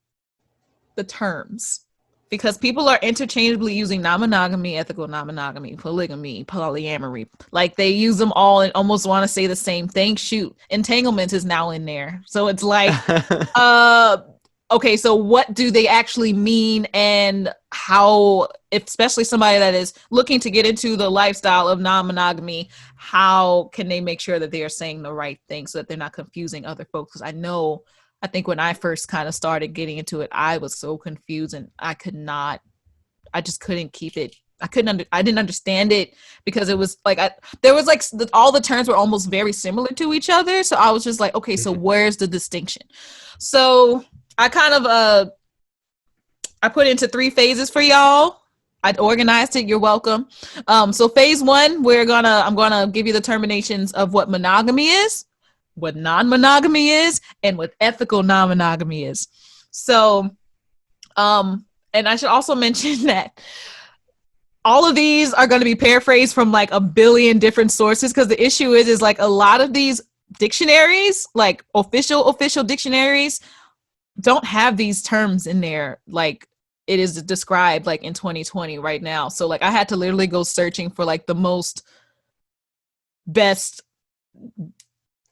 the terms, because people are interchangeably using non-monogamy, ethical non-monogamy, polygamy, polyamory. Like, they use them all and almost want to say the same thing. Shoot, entanglement is now in there. So it's like, okay, so what do they actually mean, and how, especially somebody that is looking to get into the lifestyle of non-monogamy, how can they make sure that they are saying the right thing so that they're not confusing other folks? Because I think when I first kind of started getting into it, I was so confused, and I just couldn't keep it. I didn't understand it, because it was like, there was like all the terms were almost very similar to each other. So I was just like, okay, so where's the distinction? So I kind of, I put it into 3 phases for y'all. I organized it. You're welcome. So phase 1, I'm gonna give you the terminations of what monogamy is, what non-monogamy is, and what ethical non-monogamy is. So, and I should also mention that all of these are going to be paraphrased from like a billion different sources, because the issue is like a lot of these dictionaries, like official dictionaries, don't have these terms in there like it is described like in 2020 right now. So like I had to literally go searching for like the most best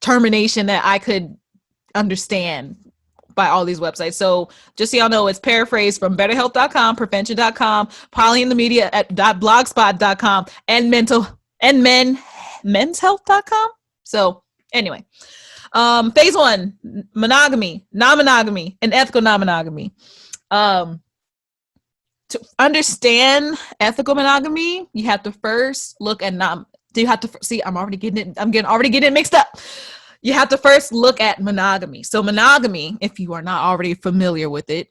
termination that I could understand by all these websites. So just so y'all know, it's paraphrased from betterhealth.com, prevention.com, polyinthemedia at .blogspot.com, and menshealth.com. So anyway, phase 1, monogamy, non-monogamy, and ethical non-monogamy. To understand ethical monogamy, you have to first look at I'm already getting it mixed up. You have to first look at monogamy. So monogamy, if you are not already familiar with it,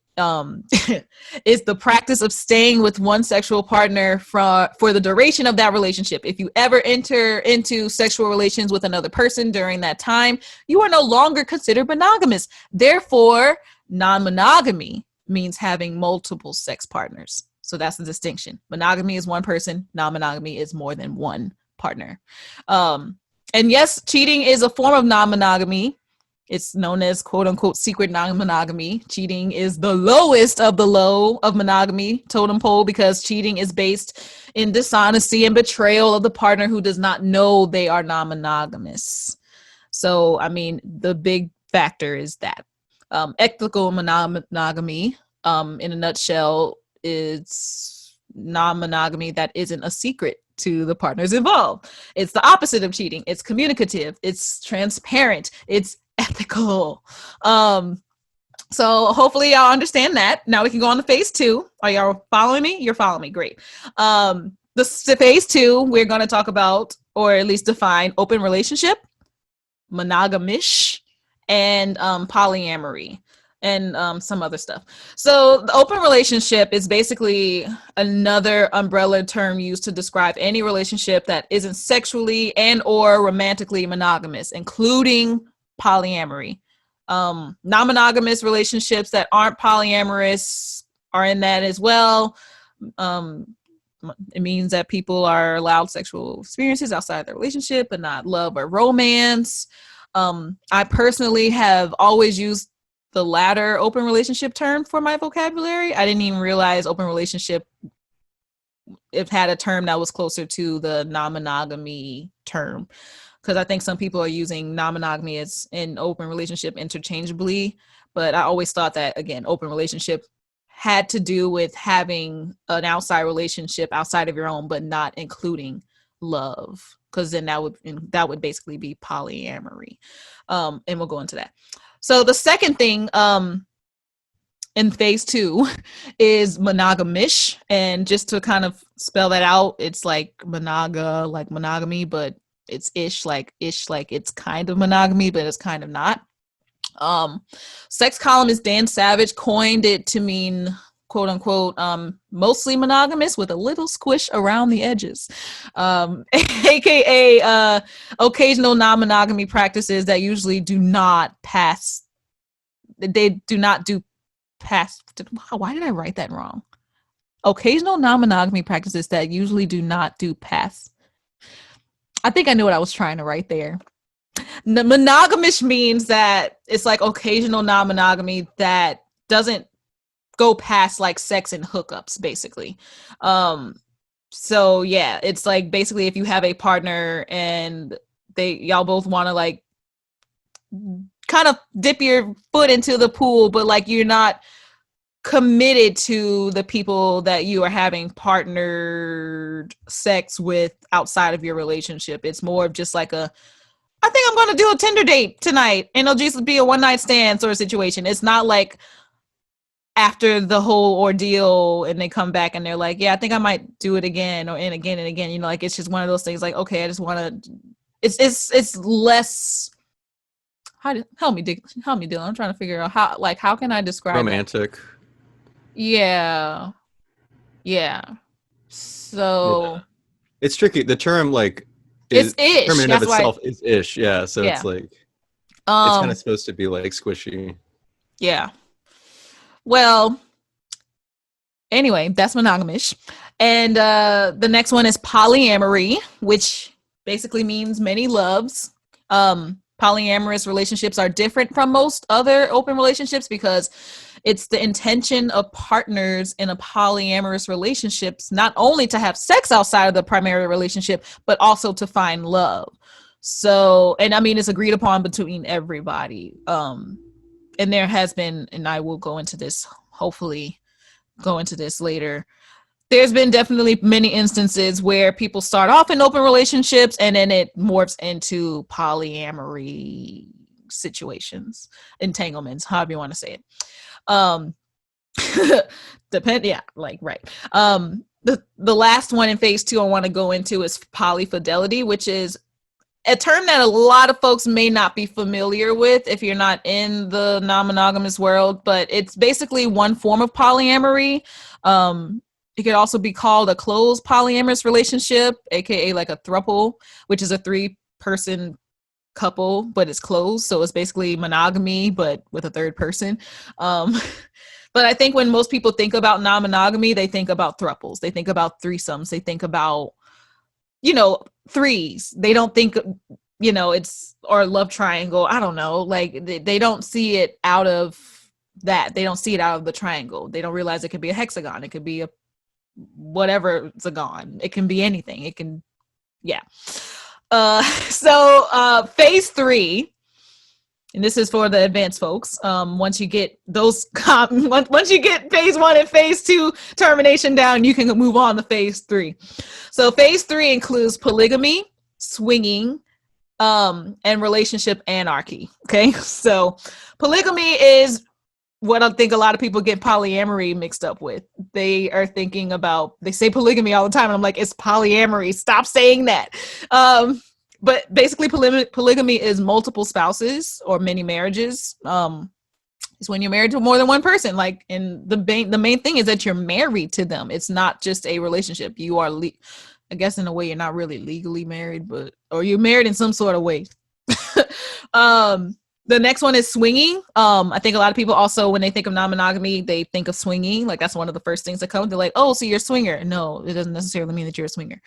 is the practice of staying with one sexual partner for the duration of that relationship. If you ever enter into sexual relations with another person during that time, you are no longer considered monogamous. Therefore, non-monogamy means having multiple sex partners. So that's the distinction. Monogamy is one person. Non-monogamy is more than one partner. And yes, cheating is a form of non-monogamy. It's known as quote unquote secret non-monogamy. Cheating is the lowest of the low of monogamy totem pole, because cheating is based in dishonesty and betrayal of the partner who does not know they are non-monogamous. So, I mean, the big factor is that. Ethical monogamy, in a nutshell, is non-monogamy that isn't a secret to the partners involved. It's the opposite of cheating. It's communicative. It's transparent. It's ethical. So hopefully y'all understand that. Now we can go on to phase 2. Are y'all following me? You're following me. Great. The phase 2, we're going to talk about, or at least define, open relationship, monogamish, and polyamory, and some other stuff. So the open relationship is basically another umbrella term used to describe any relationship that isn't sexually and or romantically monogamous, including polyamory. Non-monogamous relationships that aren't polyamorous are in that as well. It means that people are allowed sexual experiences outside their relationship, but not love or romance. I personally have always used the latter open relationship term for my vocabulary. I didn't even realize open relationship, it had a term that was closer to the non-monogamy term, because I think some people are using non-monogamy as in open relationship interchangeably. But I always thought that, again, open relationship had to do with having an outside relationship outside of your own, but not including love, because then that would basically be polyamory. And we'll go into that. So the second thing in phase 2 is monogamish, and just to kind of spell that out, it's like monaga, like monogamy, but it's ish like it's kind of monogamy, but it's kind of not. Sex columnist Dan Savage coined it to mean, quote unquote, mostly monogamous with a little squish around the edges, aka occasional non-monogamy practices that usually do not pass. They do not do pass. Why did I write that wrong? Occasional non-monogamy practices that usually do not do pass. I think I knew what I was trying to write there. The monogamish means that it's like occasional non-monogamy that doesn't go past like sex and hookups, basically. So yeah, it's like basically if you have a partner and y'all both want to like kind of dip your foot into the pool, but like you're not committed to the people that you are having partnered sex with outside of your relationship. It's more of just like I think I'm going to do a Tinder date tonight, and it'll just be a one night stand sort of situation. It's not like after the whole ordeal and they come back and they're like, yeah, I think I might do it again and again and again. You know, like it's just one of those things like, okay, I just want to, it's less, help me, Dylan. I'm trying to figure out how can I describe romantic? Yeah. So it's tricky. The term like it's ish. term in and of itself is ish. Yeah. So it's like it's kind of supposed to be like squishy. Yeah. Well, anyway, that's monogamish. And the next one is polyamory, which basically means many loves. Polyamorous relationships are different from most other open relationships because it's the intention of partners in a polyamorous relationships not only to have sex outside of the primary relationship, but also to find love. So, and I mean, it's agreed upon between everybody. And there has been, and I will go into this, hopefully go into this later, there's been definitely many instances where people start off in open relationships and then it morphs into polyamory situations, entanglements, however you want to say it. Right. The last one in phase 2 I want to go into is polyfidelity, which is a term that a lot of folks may not be familiar with if you're not in the non-monogamous world, but it's basically one form of polyamory. It could also be called a closed polyamorous relationship, aka like a throuple, which is a 3-person couple, but it's closed. So it's basically monogamy, but with a third person. But I think when most people think about non-monogamy, they think about throuples. They think about threesomes. They think about, threes. They don't think, it's, or love triangle. I don't know. Like they don't see it out of that. They don't see it out of the triangle. They don't realize it could be a hexagon. It could be a whatever zagon. It can be anything. It can, yeah. So phase 3, and this is for the advanced folks. Once you get those, once you get phase 1 and phase 2 termination down, you can move on to phase 3. So phase 3 includes polygamy, swinging, and relationship anarchy. Okay, so polygamy is what I think a lot of people get polyamory mixed up with. They are thinking about, they say polygamy all the time, and I'm like, it's polyamory. Stop saying that. But basically, polygamy is multiple spouses or many marriages. It's when you're married to more than one person. Like, and the main thing is that you're married to them. It's not just a relationship. You are, I guess, in a way, you're not really legally married, or you're married in some sort of way. The next one is swinging. I think a lot of people also, when they think of non-monogamy, they think of swinging. Like that's one of the first things that come. They're like, oh, so you're a swinger. No, it doesn't necessarily mean that you're a swinger.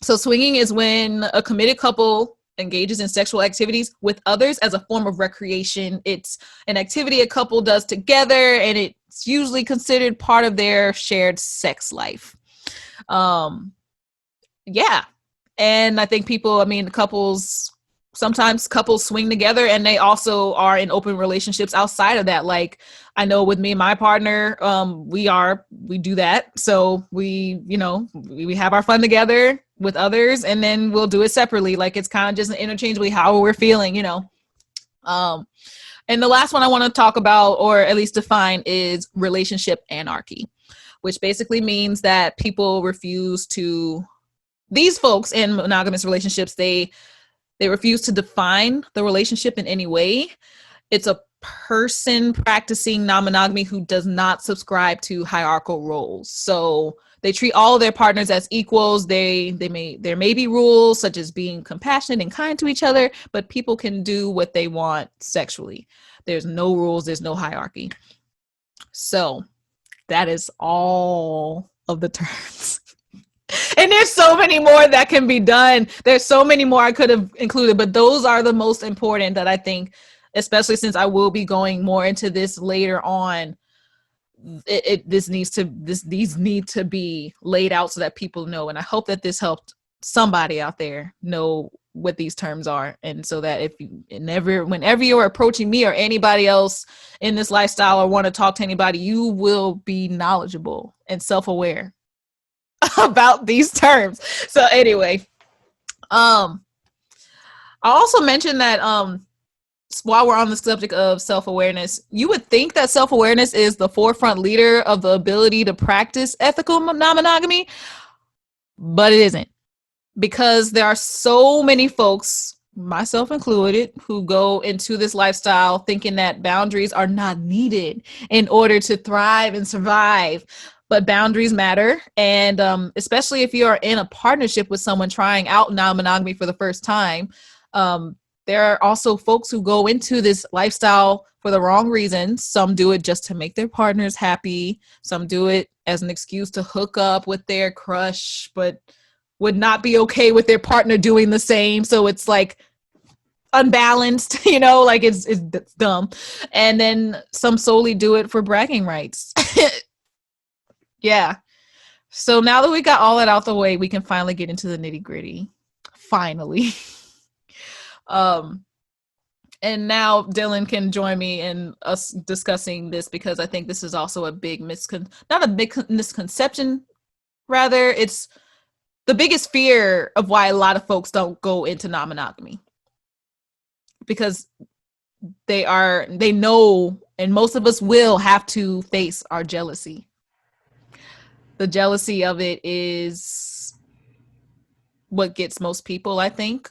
So swinging is when a committed couple engages in sexual activities with others as a form of recreation. It's an activity a couple does together, and it's usually considered part of their shared sex life. Yeah. And I think couples sometimes couples swing together and they also are in open relationships outside of that. Like I know with me and my partner, we do that. So we have our fun together with others and then we'll do it separately. Like it's kind of just interchangeably how we're feeling, And the last one I want to talk about, or at least define, is relationship anarchy, which basically means that people refuse to, these folks in monogamous relationships, they refuse to define the relationship in any way. It's a person practicing non-monogamy who does not subscribe to hierarchical roles. So they treat all of their partners as equals. There may be rules such as being compassionate and kind to each other, but people can do what they want sexually. There's no rules, there's no hierarchy. So that is all of the terms. And there's so many more that can be done. There's so many more I could have included, but those are the most important that I think, especially since I will be going more into this later on. These need to be laid out so that people know. And I hope that this helped somebody out there know what these terms are. And so that whenever you're approaching me or anybody else in this lifestyle or want to talk to anybody, you will be knowledgeable and self-aware about these terms. So anyway, I also mentioned that while we're on the subject of self-awareness, you would think that self-awareness is the forefront leader of the ability to practice ethical non-monogamy, but it isn't, because there are so many folks, myself included, who go into this lifestyle thinking that boundaries are not needed in order to thrive and survive. But boundaries matter. And especially if you are in a partnership with someone trying out non-monogamy for the first time, there are also folks who go into this lifestyle for the wrong reasons. Some do it just to make their partners happy. Some do it as an excuse to hook up with their crush, but would not be okay with their partner doing the same. So it's like unbalanced, like it's dumb. And then some solely do it for bragging rights. Yeah. So now that we got all that out the way, we can finally get into the nitty gritty. Finally. And now Dylan can join me in us discussing this, because I think this is also a big misconception. Rather, it's the biggest fear of why a lot of folks don't go into non-monogamy, because they know, and most of us will have to face our jealousy. The jealousy of it is what gets most people, I think.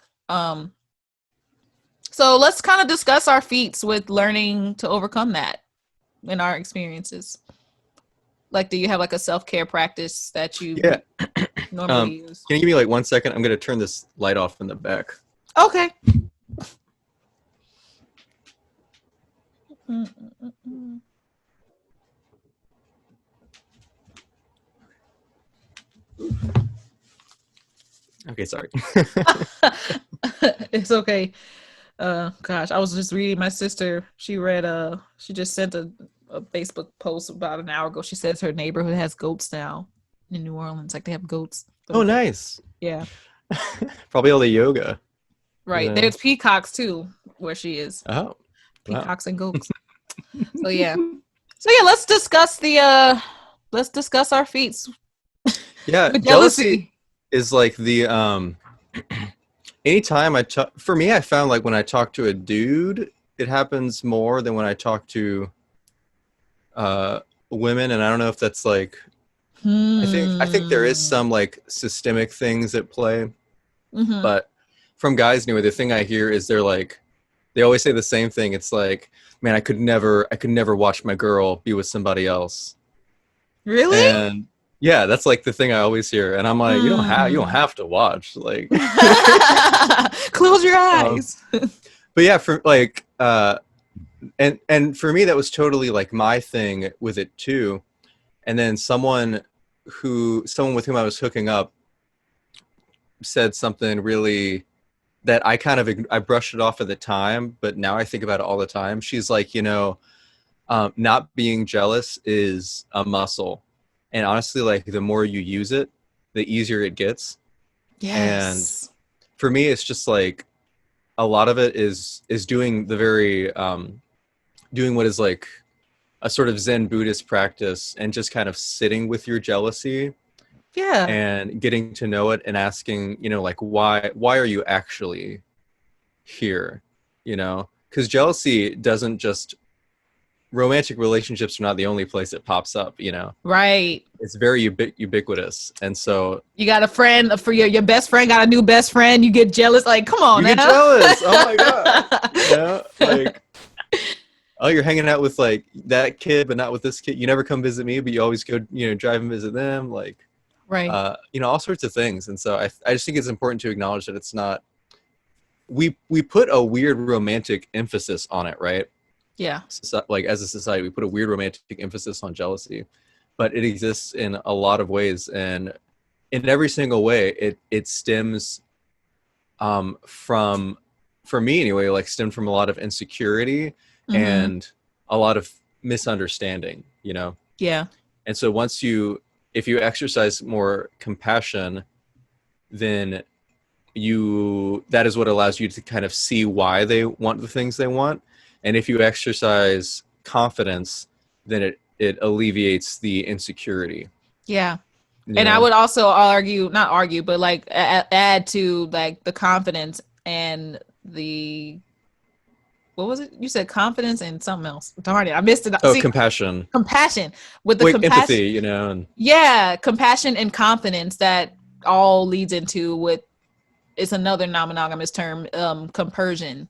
So let's kind of discuss our feats with learning to overcome that in our experiences. Like, do you have like a self-care practice that you normally use? Can you give me like 1 second? I'm going to turn this light off in the back. Okay. Okay, sorry. It's okay. Gosh, I was just reading, my sister, she just sent a Facebook post about an hour ago. She says her neighborhood has goats now in New Orleans. Like, they have goats. Oh, nice. Yeah. Probably all the yoga. Right. Yeah. There's peacocks too, where she is. Oh. Peacocks and goats. So yeah, let's discuss our feats. Yeah, jealousy is like the anytime for me, I found like when I talk to a dude, it happens more than when I talk to women. And I don't know if that's like I think there is some like systemic things at play. Mm-hmm. But from guys anyway, the thing I hear is they always say the same thing. It's like, man, I could never watch my girl be with somebody else. Really? And yeah, that's like the thing I always hear. And I'm like, you don't have to watch. Like, close your eyes. But yeah, for like, and for me, that was totally like my thing with it too. And then someone with whom I was hooking up said something really that I brushed it off at the time, but now I think about it all the time. She's like, not being jealous is a muscle. And honestly, like the more you use it, the easier it gets. Yes. And for me, it's just like, a lot of it is doing the very doing what is like a sort of Zen Buddhist practice and just kind of sitting with your jealousy Yeah. and getting to know it and asking, you know, like why are you actually here? You know, because jealousy doesn't just, romantic relationships are not the only place it pops up, you know. Right. It's very ubiquitous. And so You got a friend for your best friend got a new best friend. You get jealous. Like, come on, you get now. jealous. Oh my God. Yeah. Like, oh, you're hanging out with like that kid, but not with this kid. You never come visit me, but you always go, you know, drive and visit them. Like, Right. you know, all sorts of things. And so I just think it's important to acknowledge that it's not, we put a weird romantic emphasis on it, right? Yeah. Like as a society, we put a weird romantic emphasis on jealousy, but it exists in a lot of ways, and in every single way, it stems from, for me anyway, like stemmed from a lot of insecurity Mm-hmm. and a lot of misunderstanding, you know. Yeah. And so if you exercise more compassion, then that is what allows you to kind of see why they want the things they want. And if you exercise confidence, then it alleviates the insecurity. Yeah. You And I know? would also not argue, but like add to like the confidence and the, what was it? You said confidence and something else. Darn it, I missed it. Oh, See, compassion. compassion with the Like compassion. empathy, you know. And Yeah, compassion and confidence that all leads into what is another non-monogamous term, compersion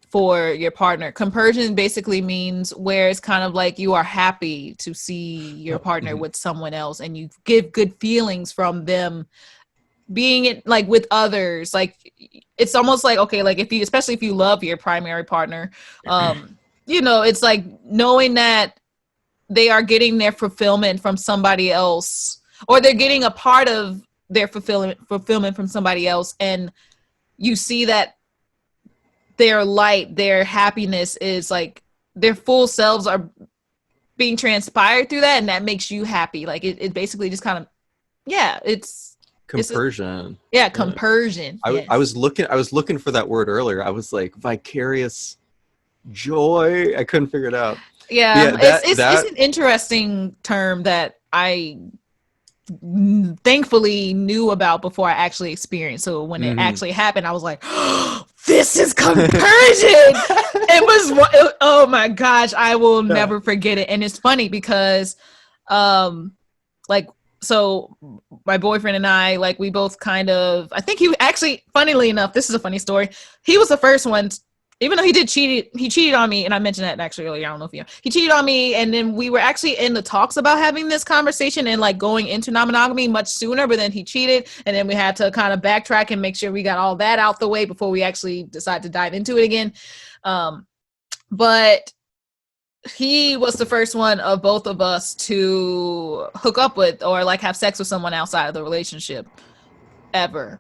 for your partner. Compersion basically means where it's kind of like you are happy to see your partner with someone else, and you give good feelings from them being it like with others. Like it's almost like, okay, like if you, especially if you love your primary partner, you know, it's like knowing that they are getting their fulfillment from somebody else, or they're getting a part of their fulfillment from somebody else, and you see that their light, their happiness is like their full selves are being transpired through that, and that makes you happy. Like it basically just kind of, yeah, it's compersion. Compersion. Yes. I was looking for that word earlier. I was like, vicarious joy. I couldn't figure it out. Yeah, yeah, it's an interesting term that I thankfully knew about before I actually experienced. So when it actually happened, I was like, oh, this is compersion. It was, oh my gosh, I will never forget it. And it's funny because like, so my boyfriend and I, like, we both kind of, I think he actually, funnily enough, this is a funny story, he was the first one, even though he cheated on me, and I mentioned that actually earlier, I don't know if you know, he cheated on me, and then we were actually in the talks about having this conversation and like going into non-monogamy much sooner, but then he cheated, and then we had to kind of backtrack and make sure we got all that out the way before we actually decide to dive into it again. But he was the first one of both of us to hook up with or like have sex with someone outside of the relationship ever.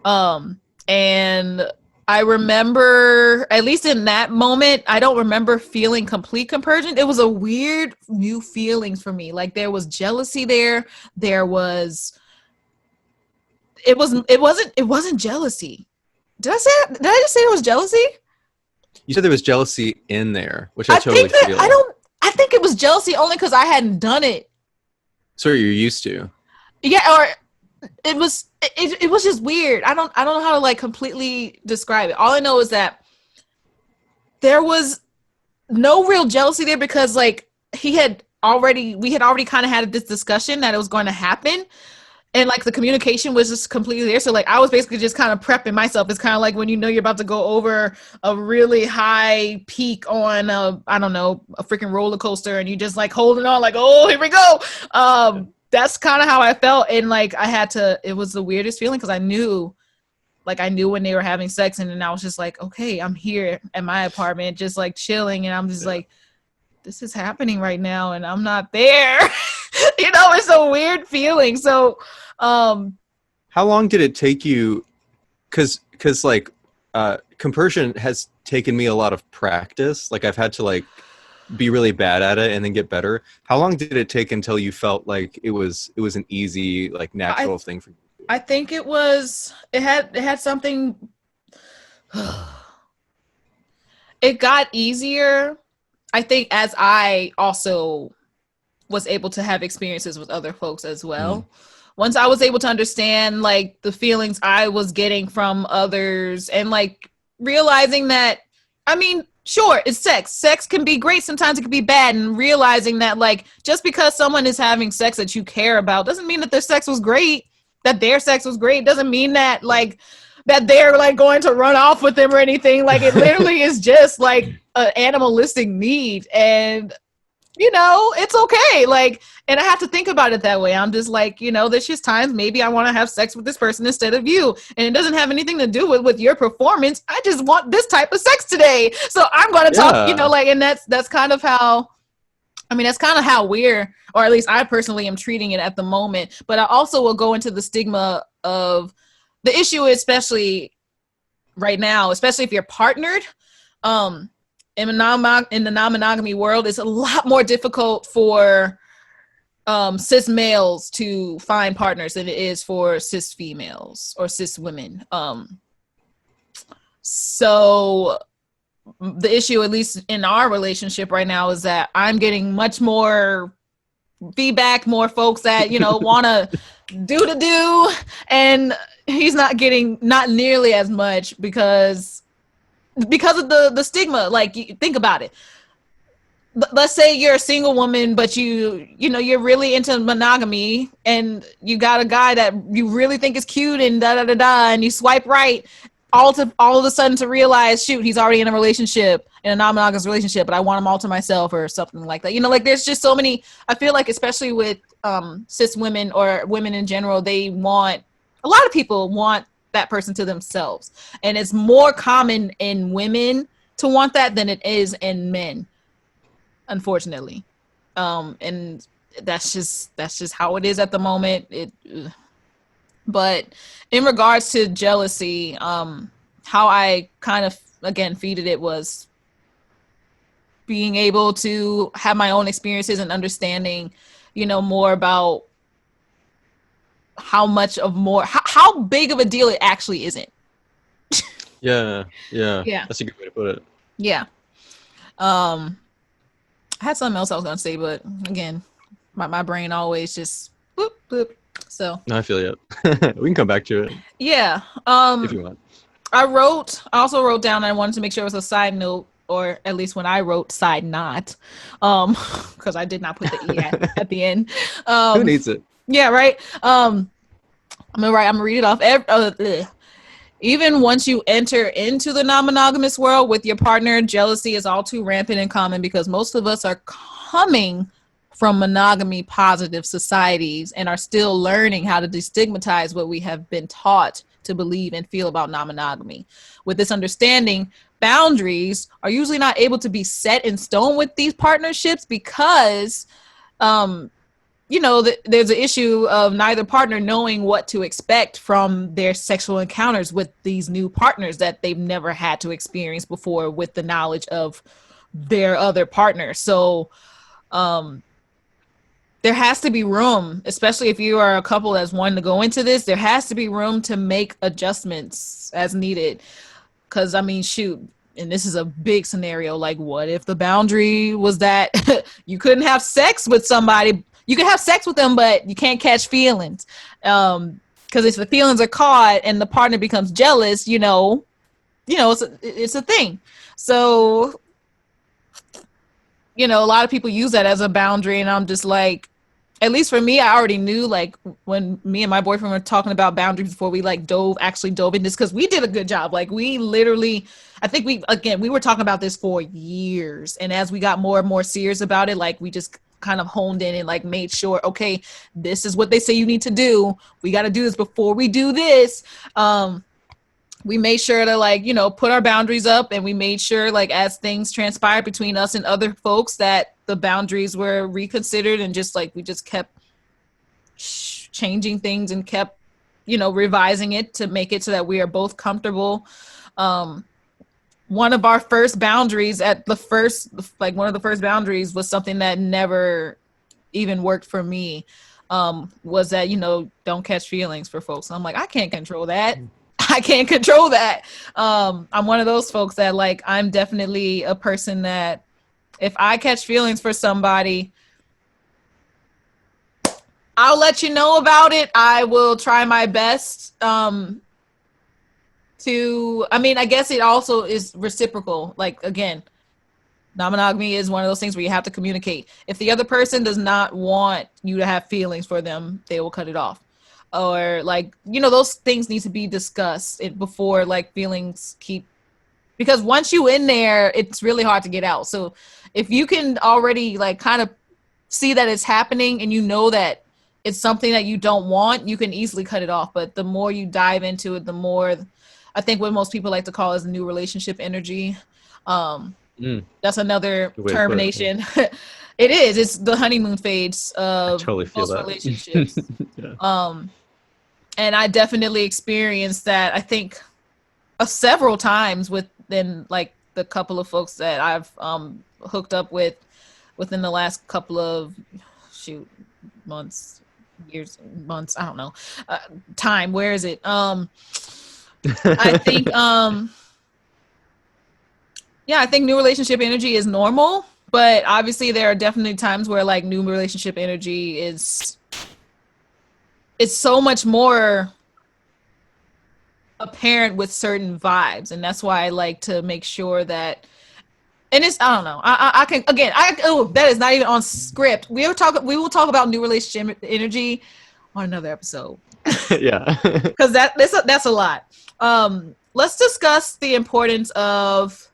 And I remember, at least in that moment, I don't remember feeling complete compersion. It was a weird new feelings for me. Like there was jealousy there. There was, it wasn't jealousy. Did I just say it was jealousy? You said there was jealousy in there, which I totally feel. I think it was jealousy only because I hadn't done it. So you're used to. Yeah, or it was just weird. I don't know how to like completely describe it. All I know is that there was no real jealousy there because like we had already kind of had this discussion that it was going to happen. And like the communication was just completely there. So like I was basically just kind of prepping myself. It's kind of like when you know you're about to go over a really high peak on a freaking roller coaster, and you just like holding on like, oh, here we go. That's kind of how I felt. And like it was the weirdest feeling because I knew when they were having sex, and then I was just like, okay, I'm here at my apartment just like chilling, and I'm just like, this is happening right now and I'm not there. You know, it's a weird feeling. So how long did it take you, because like compersion has taken me a lot of practice. Like I've had to like be really bad at it and then get better. How long did it take until you felt like it was an easy, like natural thing for you? I think it had something, It got easier, I think, as I also was able to have experiences with other folks as well. Once I was able to understand like the feelings I was getting from others and like realizing that, I mean, sure, it's sex. Sex can be great. Sometimes it can be bad. And realizing that like just because someone is having sex that you care about doesn't mean that their sex was great, that their sex was great. Doesn't mean that like that they're like going to run off with them or anything. Like it literally is just like an animalistic need. And you know, it's okay. Like, and I have to think about it that way. I'm just like, you know, there's just times maybe I want to have sex with this person instead of you. And it doesn't have anything to do with your performance. I just want this type of sex today. So I'm going to talk, you know, like, and that's kind of how, I mean, that's kind of how we're, or at least I personally am treating it at the moment. But I also will go into the stigma of the issue, especially right now, especially if you're partnered. In the non-monogamy world, it's a lot more difficult for cis males to find partners than it is for cis females or cis women. So the issue, at least in our relationship right now, is that I'm getting much more feedback, more folks that, you know, want to do, and he's not getting not nearly as much because of the stigma. Like, think about it. Let's say you're a single woman, but you know, you're really into monogamy and you got a guy that you really think is cute and and you swipe right all of a sudden to realize, shoot, he's already in a relationship, in a non-monogamous relationship, but I want him all to myself or something like that. You know, like there's just so many, I feel like, especially with cis women or women in general, a lot of people want that person to themselves. And it's more common in women to want that than it is in men, unfortunately. And that's just how it is at the moment. But in regards to jealousy, how I kind of, again, feeded it was being able to have my own experiences and understanding, you know, more about how big of a deal it actually isn't. Yeah. Yeah. That's a good way to put it. Yeah. I had something else I was gonna say, but again, my brain always just boop boop. So No, I feel you. We can come back to it. Yeah. If you want. I also wrote down, I wanted to make sure it was a side note, or at least when I wrote side not, because I did not put the E at the end. Who needs it? Yeah, right. I'm gonna read it off. Even once you enter into the non-monogamous world with your partner, jealousy is all too rampant and common because most of us are coming from monogamy positive societies and are still learning how to destigmatize what we have been taught to believe and feel about non-monogamy. With this understanding, boundaries are usually not able to be set in stone with these partnerships because you know, there's an issue of neither partner knowing what to expect from their sexual encounters with these new partners that they've never had to experience before with the knowledge of their other partner. So there has to be room, especially if you are a couple that's wanting to go into this, there has to be room to make adjustments as needed. Because, I mean, shoot, and this is a big scenario, like what if the boundary was that you couldn't have sex with somebody? You can have sex with them, but you can't catch feelings. Because if the feelings are caught and the partner becomes jealous, you know, it's a thing. So, you know, a lot of people use that as a boundary, and I'm just like, at least for me, I already knew, like, when me and my boyfriend were talking about boundaries before we like dove into this, because we did a good job. Like, we literally, I think we were talking about this for years, and as we got more and more serious about it, like, we just kind of honed in and like made sure, okay, this is what they say you need to do. We got to do this before we do this. We made sure to, like, you know, put our boundaries up, and we made sure, like, as things transpired between us and other folks, that the boundaries were reconsidered, and just like we just kept changing things and kept, you know, revising it to make it so that we are both comfortable. One of our first boundaries one of the first boundaries was something that never even worked for me, was that, you know, don't catch feelings for folks. And I'm like, I can't control that. I can't control that. I'm one of those folks that like, I'm definitely a person that if I catch feelings for somebody, I'll let you know about it. I will try my best. I mean, I guess it also is reciprocal. Like, again, non-monogamy is one of those things where you have to communicate. If the other person does not want you to have feelings for them, they will cut it off. Or like, those things need to be discussed before like feelings keep, because once you in there, it's really hard to get out. So if you can already like kind of see that it's happening and that it's something that you don't want, you can easily cut it off. But the more you dive into it, the more, I think what most people like to call is new relationship energy. That's another Good way to put it. termination. It is. It's the honeymoon phase I of totally feel most that. relationships. Yeah. And I definitely experienced that, I think, several times within like the couple of folks that I've hooked up with within the last couple of months, years, months, I don't know, time. Where is it? I think I think new relationship energy is normal, but obviously there are definitely times where like new relationship energy it's so much more apparent with certain vibes, and that's why I like to make sure that. And it's, I don't know. I can, again, that is not even on script. We will talk about new relationship energy on another episode. Yeah. Because that's a lot. Let's discuss the importance of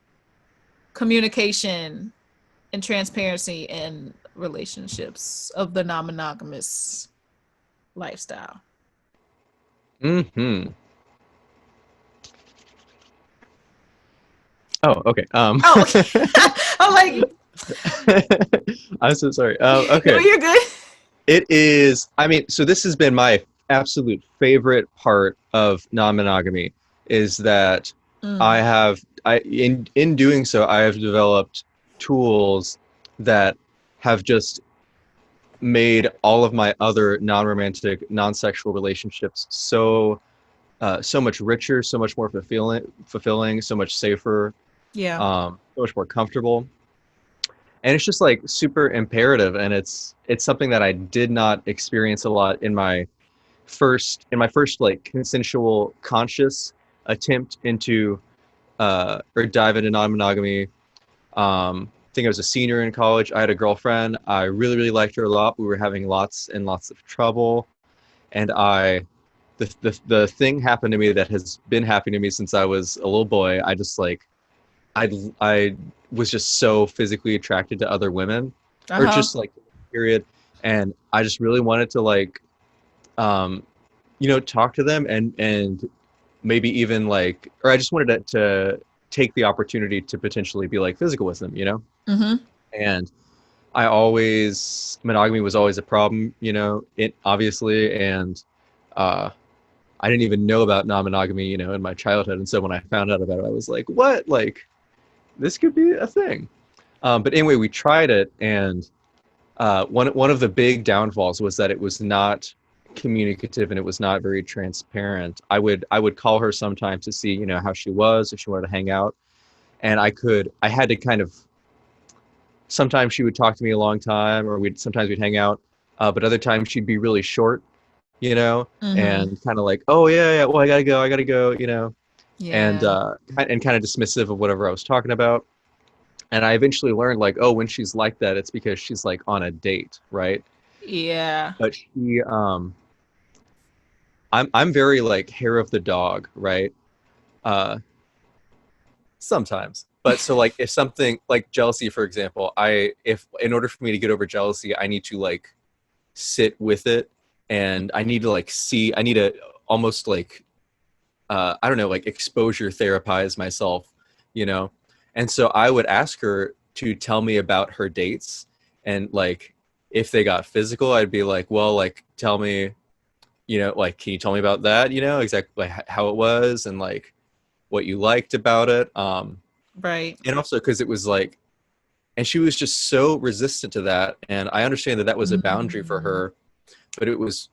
communication and transparency in relationships of the non-monogamous lifestyle. Mm-hmm. Oh, okay. Oh, okay. I'm like, I'm so sorry. no, Okay. you're good. It is, I mean, so this has been my absolute favorite part of non-monogamy is that Mm. in doing so, I have developed tools that have just made all of my other non-romantic, non-sexual relationships so much richer, so much more fulfilling, so much safer, Yeah. so much more comfortable. And it's just like super imperative, and it's something that I did not experience a lot in my first like consensual conscious attempt into or dive into non-monogamy. I think I was a senior in college. I had a girlfriend. I really, really liked her a lot. We were having lots and lots of trouble, and the thing happened to me that has been happening to me since I was a little boy. I just like I was just so physically attracted to other women, or Uh-huh. just like period, and I just really wanted to like um talk to them and maybe even like, or I just wanted to take the opportunity to potentially be like physical with them, Mm-hmm. and I always, monogamy was always a problem, it obviously, and uh I didn't even know about non-monogamy, in my childhood, and so when I found out about it, I was like, what, like this could be a thing. But anyway, we tried it, and one of the big downfalls was that it was not communicative and it was not very transparent. I would call her sometimes to see how she was, if she wanted to hang out, and I had to kind of, sometimes she would talk to me a long time, or we'd hang out, but other times she'd be really short, Mm-hmm. and kind of like, oh yeah, well I gotta go, and Yeah. and kind of dismissive of whatever I was talking about. And I eventually learned like, oh, when she's like that, it's because she's like on a date, right? Yeah. But I'm very like hair of the dog, right? Uh, Sometimes. But so like if something like jealousy, for example, if in order for me to get over jealousy, I need to like sit with it, and I need to like I need to almost like I don't know, like exposure therapize myself, you know? And so I would ask her to tell me about her dates, and like if they got physical, I'd be like, well, like tell me, like can you tell me about that, exactly like how it was, and like what you liked about it. Right. And also because it was like, and she was just so resistant to that, and I understand that that was a boundary for Mm-hmm. her, but it was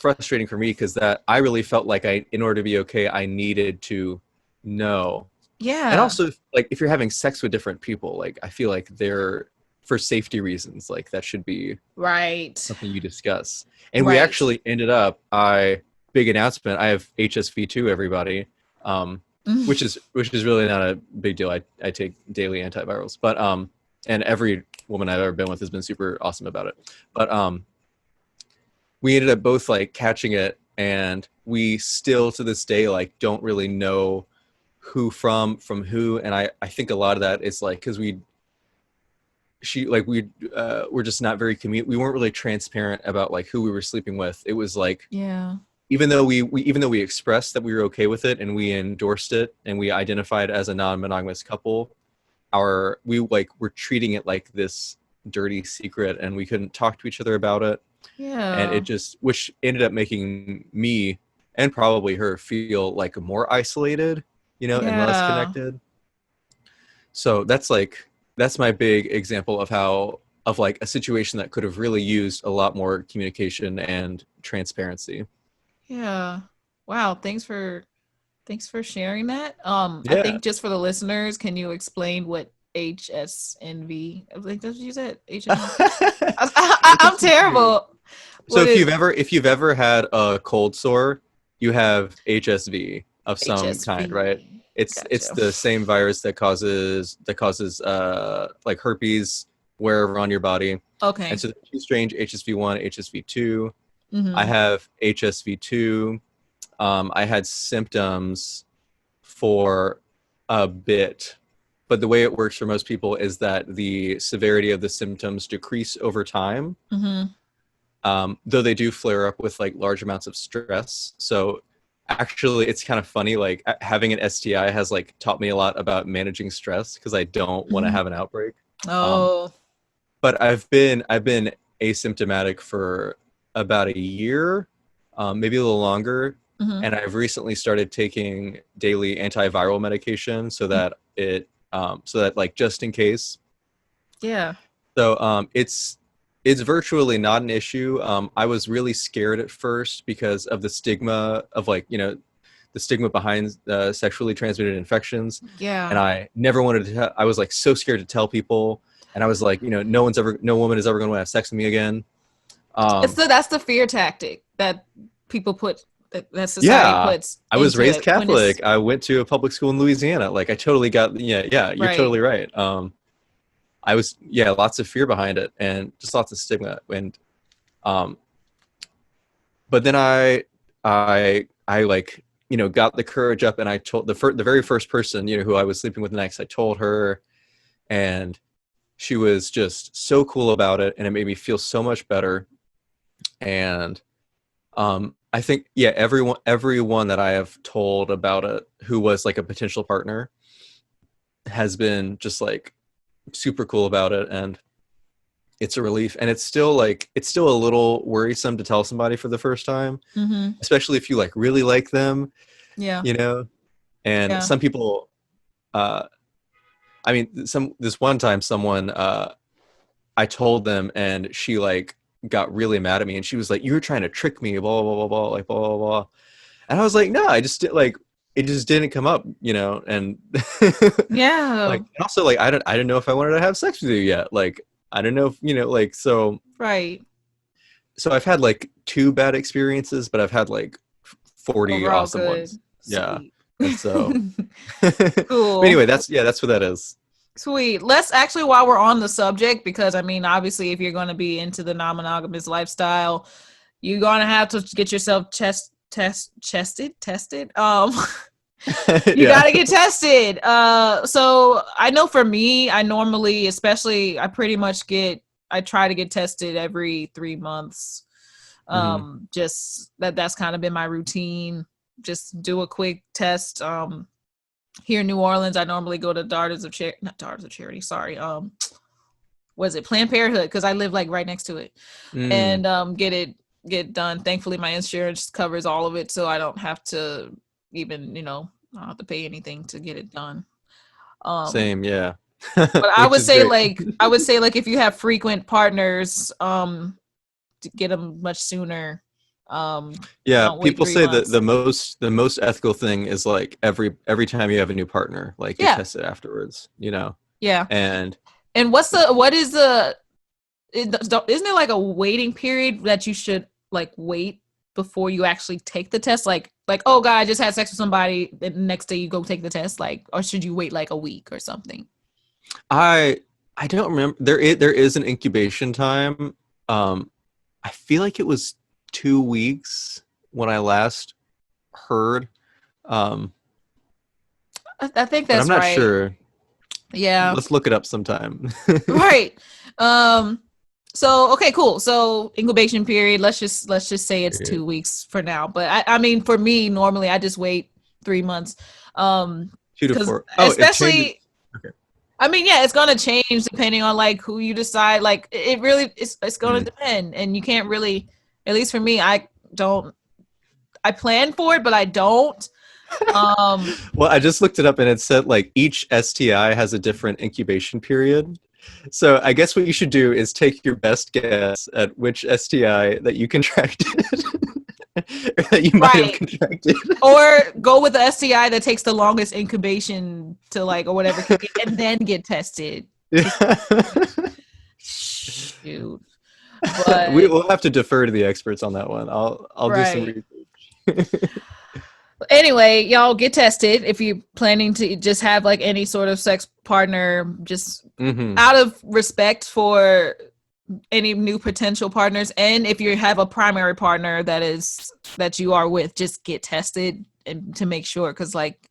frustrating for me because that I really felt like in order to be okay, I needed to know. And Yeah. also, like, if you're having sex with different people, like, I feel like they're for safety reasons, like that should be Right. something you discuss. And we Right. actually ended up, big announcement. I have HSV2, everybody, um, which is really not a big deal. I take daily antivirals, but and every woman I've ever been with has been super awesome about it. But we ended up both like catching it, and we still to this day like don't really know who from who. And I think a lot of that is like because we're just not very we weren't really transparent about like who we were sleeping with. It was like Yeah. even though we expressed that we were okay with it and we endorsed it and we identified as a non-monogamous couple, we're treating it like this dirty secret, and we couldn't talk to each other about it. And Yeah. it just, which ended up making me and probably her feel like more isolated, and less Yeah. connected. So that's my big example of like a situation that could have really used a lot more communication and transparency. Yeah. Wow. Thanks for sharing that. I Yeah. think just for the listeners, can you explain what HSNV? I think that's what you said. HSNV. I'm HSV2. terrible. So What is if you've ever had a cold sore, you have HSV of some kind, right? HSV? It's Gotcha. the same virus that causes like herpes wherever on your body. And Okay. so there's two strange, HSV1, HSV2. I Mm-hmm. have HSV2. I had symptoms for a bit, but the way it works for most people is that the severity of the symptoms decrease over time, Mm-hmm. though they do flare up with like large amounts of stress. So actually, it's kind of funny. Like having an STI has like taught me a lot about managing stress because I don't want to Mm-hmm. have an outbreak. Um, Oh. but I've been asymptomatic for about a year, maybe a little longer, Mm-hmm. and I've recently started taking daily antiviral medication so that like just in case. Yeah. So it's virtually not an issue. I was really scared at first because of the stigma of like the stigma behind sexually transmitted infections, and Yeah. I never wanted to. I was like so scared to tell people, and I was like, no woman is ever going to have sex with me again. It's Um, that's the fear tactic that people put that society yeah, puts I was into raised it when it's Catholic. I went to a public school in Louisiana. Like I totally got. Yeah, you're right. totally right. I was lots of fear behind it and just lots of stigma. And um, but then I like got the courage up, and I told the very first person who I was sleeping with next. I told her, and she was just so cool about it, and it made me feel so much better. And I think everyone that I have told about it who was like a potential partner has been just like super cool about it, and it's a relief. And it's still a little worrisome to tell somebody for the first time, Mm-hmm. especially if you like really like them, Yeah. you know and Yeah. some people, uh I mean, this one time someone, I told them, and she like got really mad at me, and she was like, you were trying to trick me, blah blah blah blah, like blah blah blah. And I was like, no, I just did, like, it just didn't come up, and Yeah. like, and also like I didn't know if I wanted to have sex with you yet. Like I don't know if like, Right. so I've had like two bad experiences, but I've had like 40 Overall awesome good. ones. Yeah. Sweet. And so but Cool. anyway, that's what that is. Sweet. Let's actually, while we're on the subject, because I mean, obviously, if you're going to be into the non-monogamous lifestyle, you're going to have to get yourself tested. You Yeah. got to get tested. So I know for me, I normally, especially, I try to get tested every 3 months. Hmm. Just that's kind of been my routine. Just do a quick test. Here in New Orleans, I normally go to not Daughters of Charity, sorry. Was it Planned Parenthood? Because I live like right next to it, Mm. and get done. Thankfully, my insurance covers all of it, so I don't have to even I don't have to pay anything to get it done. Um, Same, yeah. but Which is great. I would say like if you have frequent partners, to get them much sooner. Yeah, Don't wait people 3 say that months. the most ethical thing is like every time you have a new partner, like get Yeah, tested afterwards, you know. yeah. And And isn't there like a waiting period that you should like wait before you actually take the test? Like, oh God, I just had sex with somebody. The next day you go take the test, like, or should you wait like a week or something? I I don't remember, there is an incubation time. Um I feel like it was 2 weeks when I last heard. Um I think but I'm that's not right. sure. Yeah, Let's look it up sometime. right. Um, so okay, cool. So incubation period. Let's just say it's 2 weeks for now. But I mean, for me, normally I just wait 3 months. Two to Because four. Oh, it changes. especially, Okay. I mean, yeah, it's gonna change depending on like who you decide. Like it really, it's gonna Mhm. depend, and you can't really. At least for me, I don't. I plan for it, but I don't. Um, Well, I just looked it up and it said like each STI has a different incubation period. So I guess what you should do is take your best guess at which STI that you contracted or that you might have right. contracted. Or go with the STI that takes the longest incubation to like or whatever kick it, and then get tested to shoot. We But will have to defer to the experts on that one. I'll do some right. research. Anyway, y'all get tested if you're planning to just have like any sort of sex partner, just Hmm. out of respect for any new potential partners, and if you have a primary partner that you are with, just get tested and to make sure, because like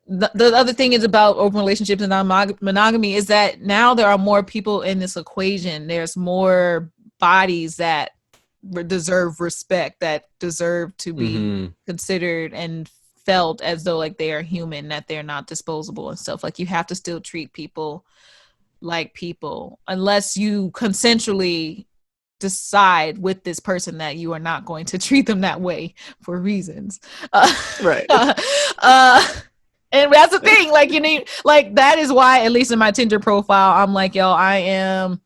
the other thing is about open relationships and non-monogamy is that now there are more people in this equation. There's more bodies that deserve respect, that deserve to be Hmm. considered and felt as though like they are human, that they're not disposable and stuff. Like you have to still treat people like people unless you consensually decide with this person that you are not going to treat them that way for reasons. Right. Uh, and that's the thing, like you need, like that is why, at least in my Tinder profile, I'm like, yo, I am,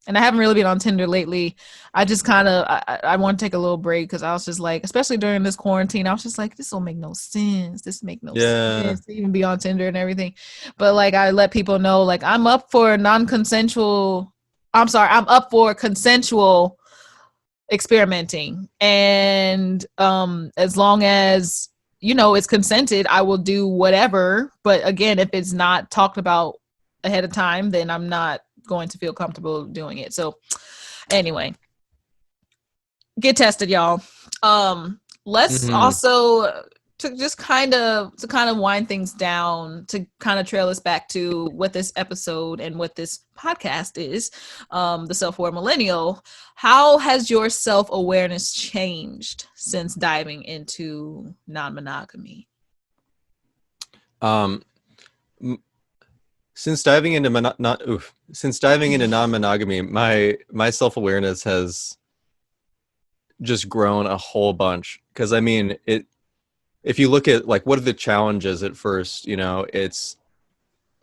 and I haven't really been on Tinder lately. I just kind of, I want to take a little break because I was just like, especially during this quarantine, I was just like, this will make no sense. This make no Yeah. sense to even be on Tinder and everything. But like, I let people know, like, I'm up for non-consensual. I'm sorry, I'm up for consensual experimenting, and as long as it's consented, I will do whatever. But again, if it's not talked about ahead of time, then I'm not going to feel comfortable doing it. So anyway, get tested, y'all. Let's Hmm. also, to kind of wind things down, to kind of trail us back to what this episode and what this podcast is, the self-aware millennial. How has your self-awareness changed since diving into non-monogamy? Um, m- since diving into since diving into non-monogamy, my self-awareness has just grown a whole bunch. Because I mean, it if you look at like what are the challenges at first, it's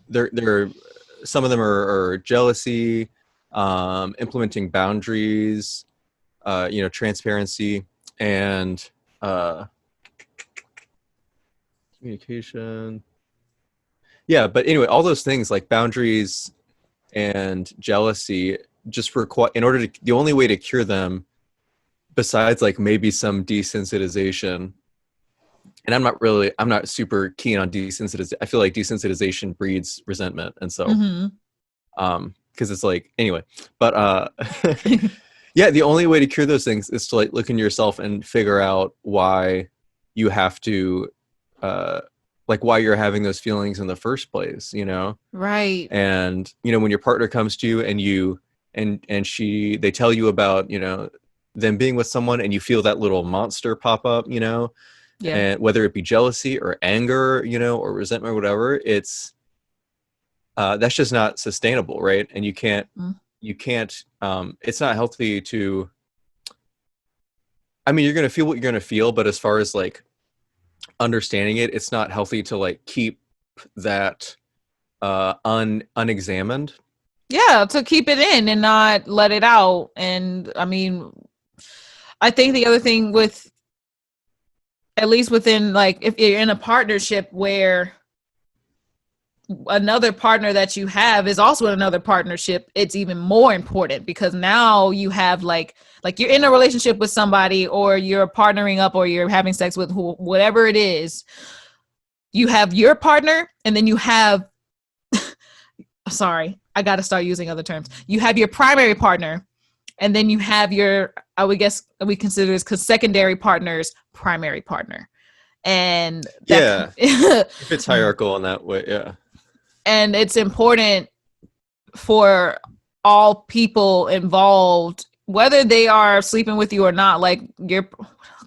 there. Some of them are jealousy, implementing boundaries, transparency, and uh, communication. Yeah, but anyway, all those things like boundaries and jealousy just require, in order to, the only way to cure them, besides like maybe some desensitization, and I'm not super keen on desensitization. I feel like desensitization breeds resentment, and so Mm-hmm. because it's like, anyway, but yeah, the only way to cure those things is to like look into yourself and figure out why you have to uh like why you're having those feelings in the first place, Right. and when your partner comes to you and they tell you about them being with someone, and you feel that little monster pop up, Yeah. and whether it be jealousy or anger, or resentment or whatever, it's that's just not sustainable, right? And Mm. you can't it's not healthy to, I mean, you're going to feel what you're going to feel, but as far as like understanding it, it's not healthy to like keep that unexamined. Yeah, to keep it in and not let it out. And I mean, I think the other thing with, at least within, like, if you're in a partnership where another partner that you have is also in another partnership, it's even more important, because now you have like you're in a relationship with somebody, or you're partnering up, or you're having sex with whatever it is. You have your partner, and then you have sorry, I got to start using other terms. You have your primary partner, and then you have your, I would guess we consider this, because secondary partner's primary partner. And that, if it's hierarchical in that way, yeah. And it's important for all people involved, whether they are sleeping with you or not. Like,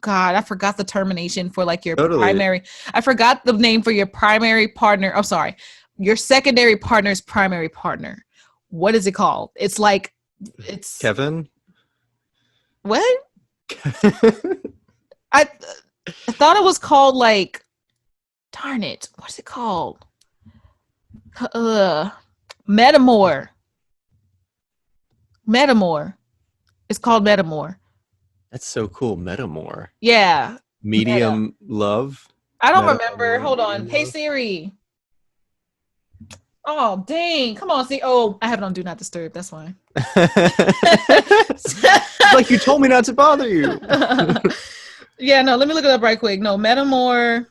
God, I forgot the termination for like your primary. I forgot the name for your primary partner. I'm sorry, your secondary partner's primary partner. What is it called? It's like, it's Kevin. What? I thought it was called like, darn it, what's it called? Metamor. It's called Metamor. That's so cool. Metamor. Yeah. Medium love. I don't remember. Hold on. Hey Siri. Oh dang! Come on, see. Oh, I have it on Do Not Disturb. That's why. It's like you told me not to bother you. Yeah, no. Let me look it up right quick. No, metamor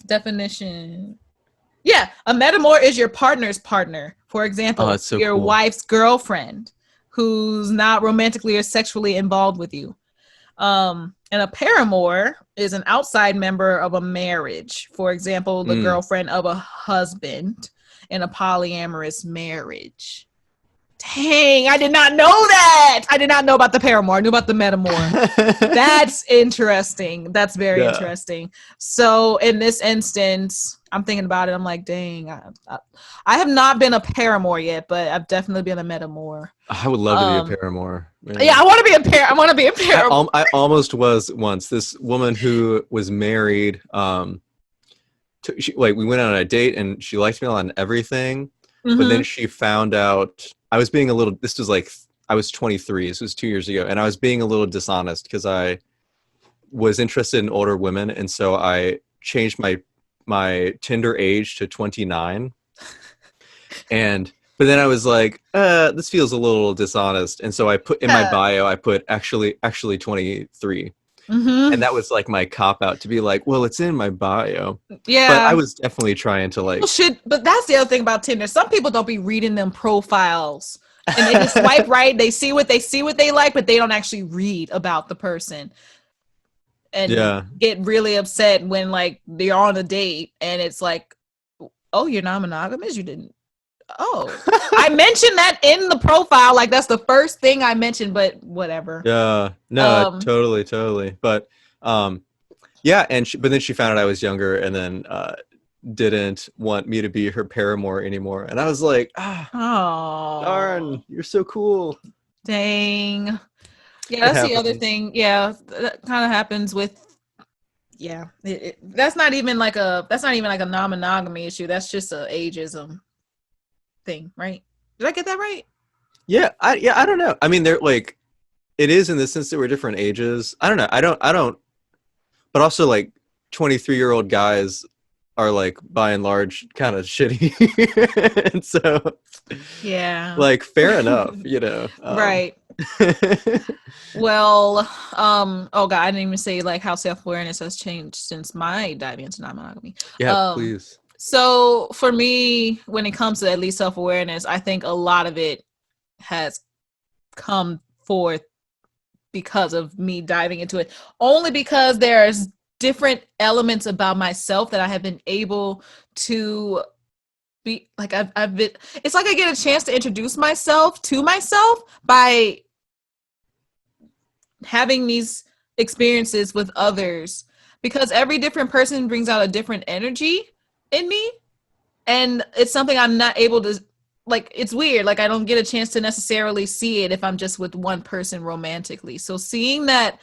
definition. Yeah, a metamor is your partner's partner. For example, your wife's girlfriend, who's not romantically or sexually involved with you. And a paramour is an outside member of a marriage. For example, the girlfriend of a husband in a polyamorous marriage. Dang, I did not know that. I did not know about the paramour. I knew about the metamor. That's interesting. That's very interesting. So in this instance, I'm thinking about it. I'm like, dang, I have not been a paramour yet, but I've definitely been a metamor. I would love to be a paramour. Yeah, I want to be a paramour. I almost was once. This woman who was married, we went on a date and she liked me on everything, but then she found out I was being a little, this was like, I was 23, this was 2 years ago, and I was being a little dishonest because I was interested in older women, and so I changed my Tinder age to 29. But then I was like, this feels a little dishonest, and so I put in my bio, I put actually 23. And that was like my cop out to be like, well, it's in my bio. Yeah. But I was definitely trying to like. But that's the other thing about Tinder. Some people don't be reading them profiles, and they just swipe right. They see what they like, but they don't actually read about the person. And get really upset when like they're on a date and it's like, oh, you're non-monogamous? You didn't. Oh, I mentioned that in the profile. Like that's the first thing I mentioned, but whatever. Yeah, no, totally. But yeah, but then she found out I was younger, and then didn't want me to be her paramour anymore. And I was like, darn, you're so cool. Dang. Yeah, that's the other thing. Yeah, that kind of happens with. Yeah, that's not even like a non-monogamy issue. That's just a ageism thing, right? Did I get that right? Yeah, I don't know. I mean, they're like, it is in the sense that we're different ages. I don't know. I don't. But also, like, 23-year-old guys are like by and large kind of shitty, and so yeah, like fair enough, you know. Right. Well, oh god, I didn't even say like how self-awareness has changed since my diving into non-monogamy. Yeah, please. So for me, when it comes to at least self-awareness, I think a lot of it has come forth because of me diving into it. Only because there's different elements about myself that I have been able to be like, I've been, it's like I get a chance to introduce myself to myself by having these experiences with others, because every different person brings out a different energy in me, and it's something I'm not able to, like, it's weird, like I don't get a chance to necessarily see it if I'm just with one person romantically. So seeing that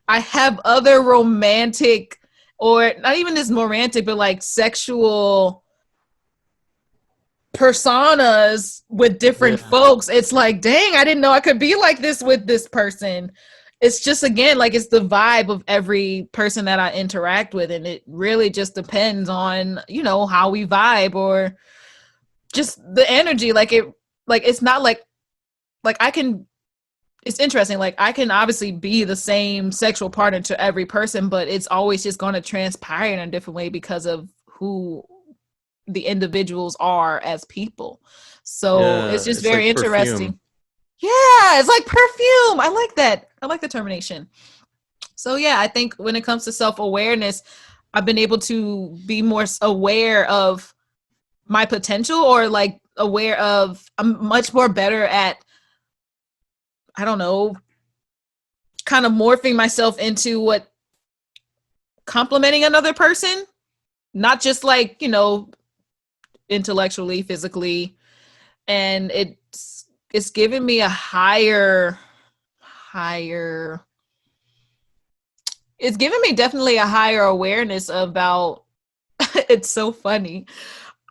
I have other romantic, or not even just romantic, but like sexual personas with different folks, it's like, dang, I didn't know I could be like this with this person. it's just, again, like, it's the vibe of every person that I interact with, and it really just depends on, you know, how we vibe, or just the energy. Like, it's not like I can, it's interesting, like, I can obviously be the same sexual partner to every person, but it's always just going to transpire in a different way because of who the individuals are as people. So Yeah, it's just it's very like perfume. interesting. Yeah, it's like perfume. I like that. I like the termination. So yeah, I think when it comes to self-awareness, I've been able to be more aware of my potential, or like aware of, I'm much more better at, I don't know, kind of morphing myself into what complimenting another person, not just like, you know, intellectually, physically. And it's given me a higher it's given me definitely a higher awareness about it's so funny.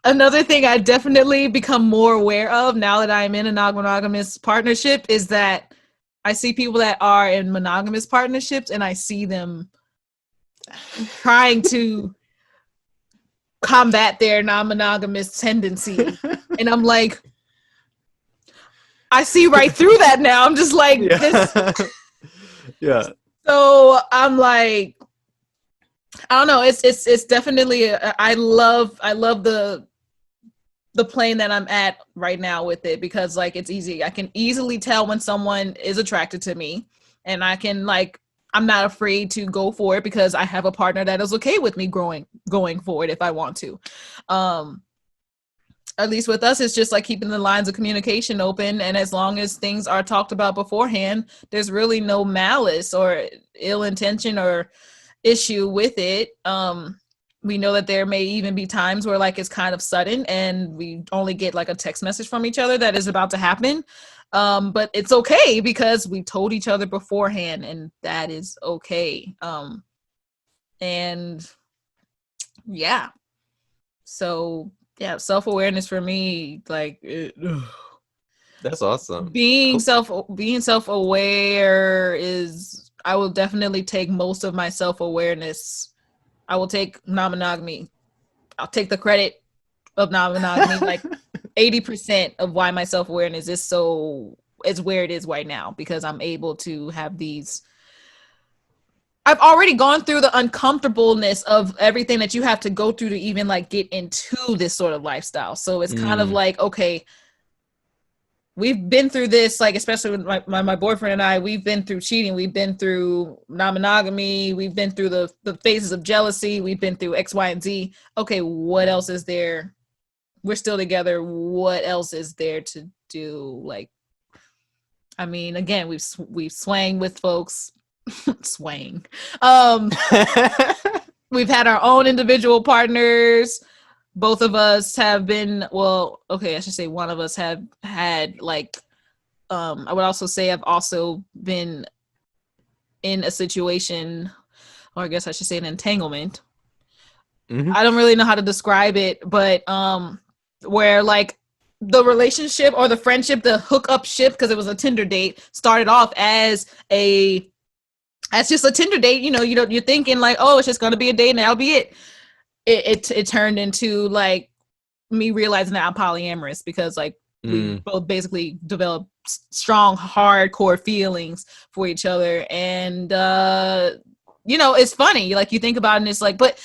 Another thing I definitely become more aware of now that I'm in a non-monogamous partnership is that I see people that are in monogamous partnerships, and I see them trying to combat their non-monogamous tendency. And I'm like, I see right through that now. I'm just like, this. Yeah. Yeah. So I'm like, I don't know. It's definitely. I love the plane that I'm at right now with it, because like, it's easy. I can easily tell when someone is attracted to me, and I can, like, I'm not afraid to go for it because I have a partner that is okay with me going for it if I want to. Um, at least with us, it's just like keeping the lines of communication open, and as long as things are talked about beforehand, there's really no malice or ill intention or issue with it. We know that there may even be times where, like, it's kind of sudden and we only get like a text message from each other that is about to happen. But it's okay because we told each other beforehand, and that is okay. And yeah, so yeah, self-awareness for me, like, That's awesome. being Cool. self-aware is, I will definitely take most of my self-awareness. I will take non-monogamy. I'll take the credit of non-monogamy, like 80% of why my self-awareness is where it is right now, because I'm able to have these. I've already gone through the uncomfortableness of everything that you have to go through to even like get into this sort of lifestyle. So it's kind of Mm. like, okay, we've been through this, like, especially with my boyfriend and I, we've been through cheating, we've been through non-monogamy, we've been through the phases of jealousy, we've been through X, Y, and Z. Okay, what else is there? We're still together. What else is there to do? Like, I mean, again, we've swang with folks, swang. Um, we've had our own individual partners. Both of us have been, well, okay, I should say one of us have had, like, I would also say I've also been in a situation, or I guess I should say an entanglement. Mhm. I don't really know how to describe it, but where, like, the relationship or the friendship, the hookup ship, because it was a Tinder date, started off as just a Tinder date. You know, you're thinking like, oh, it's just gonna be a date and that'll be it. It turned into like me realizing that I'm polyamorous, because like we Mm. both basically developed strong, hardcore feelings for each other. And you know, it's funny, like, you think about it and it's like, but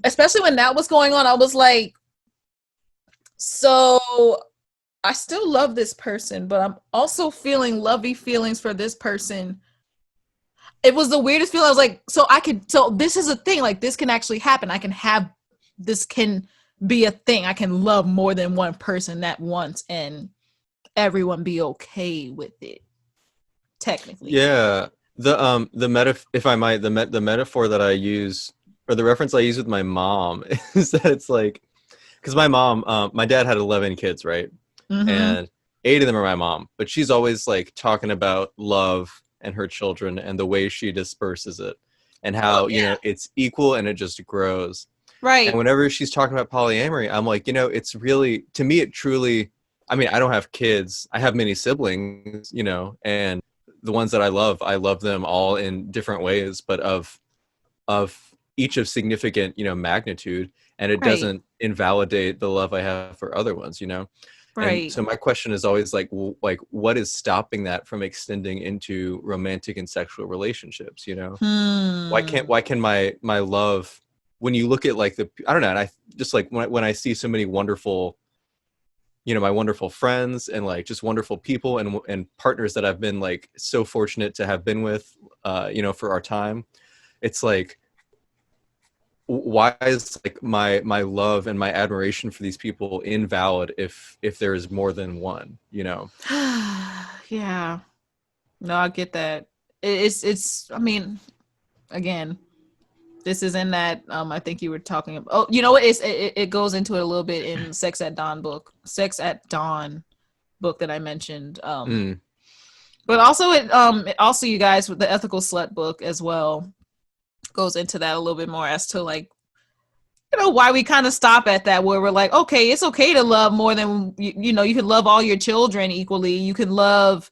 especially when that was going on, I was like, so I still love this person, but I'm also feeling lovey feelings for this person. It was the weirdest feeling. I was like, so this is a thing, like, this can actually happen. This can be a thing. I can love more than one person at once, and everyone be okay with it, technically. Yeah. The if I might, the metaphor that I use, or the reference I use with my mom, is that it's like, because my dad had 11 kids, right? Mm-hmm. And 8 of them are my mom, but she's always like talking about love and her children and the way she disperses it, and Oh how, yeah. it's equal and it just grows. And Right. whenever she's talking about polyamory, I'm like, it's really, to me, it truly, I mean, I don't have kids. I have many siblings, and the ones that I love them all in different ways, but of each of significant, magnitude, and it Right. doesn't invalidate the love I have for other ones, And Right. so my question is always like, what is stopping that from extending into romantic and sexual relationships? Hmm. Why can my love, when you look at like I don't know, and I just like when I see so many wonderful, my wonderful friends and like just wonderful people and partners that I've been like so fortunate to have been with, for our time, it's like, why is like my love and my admiration for these people invalid if there is more than one? Yeah. No, I get that. It's I mean, again, this is in that I think you were talking about. Oh, you know what? It goes into it a little bit in Sex at Dawn book that I mentioned. Mm. But also it also, you guys, with the Ethical Slut book as well, goes into that a little bit more as to like, why we kind of stop at that, where we're like, okay, it's okay to love more than you can love all your children equally, you can love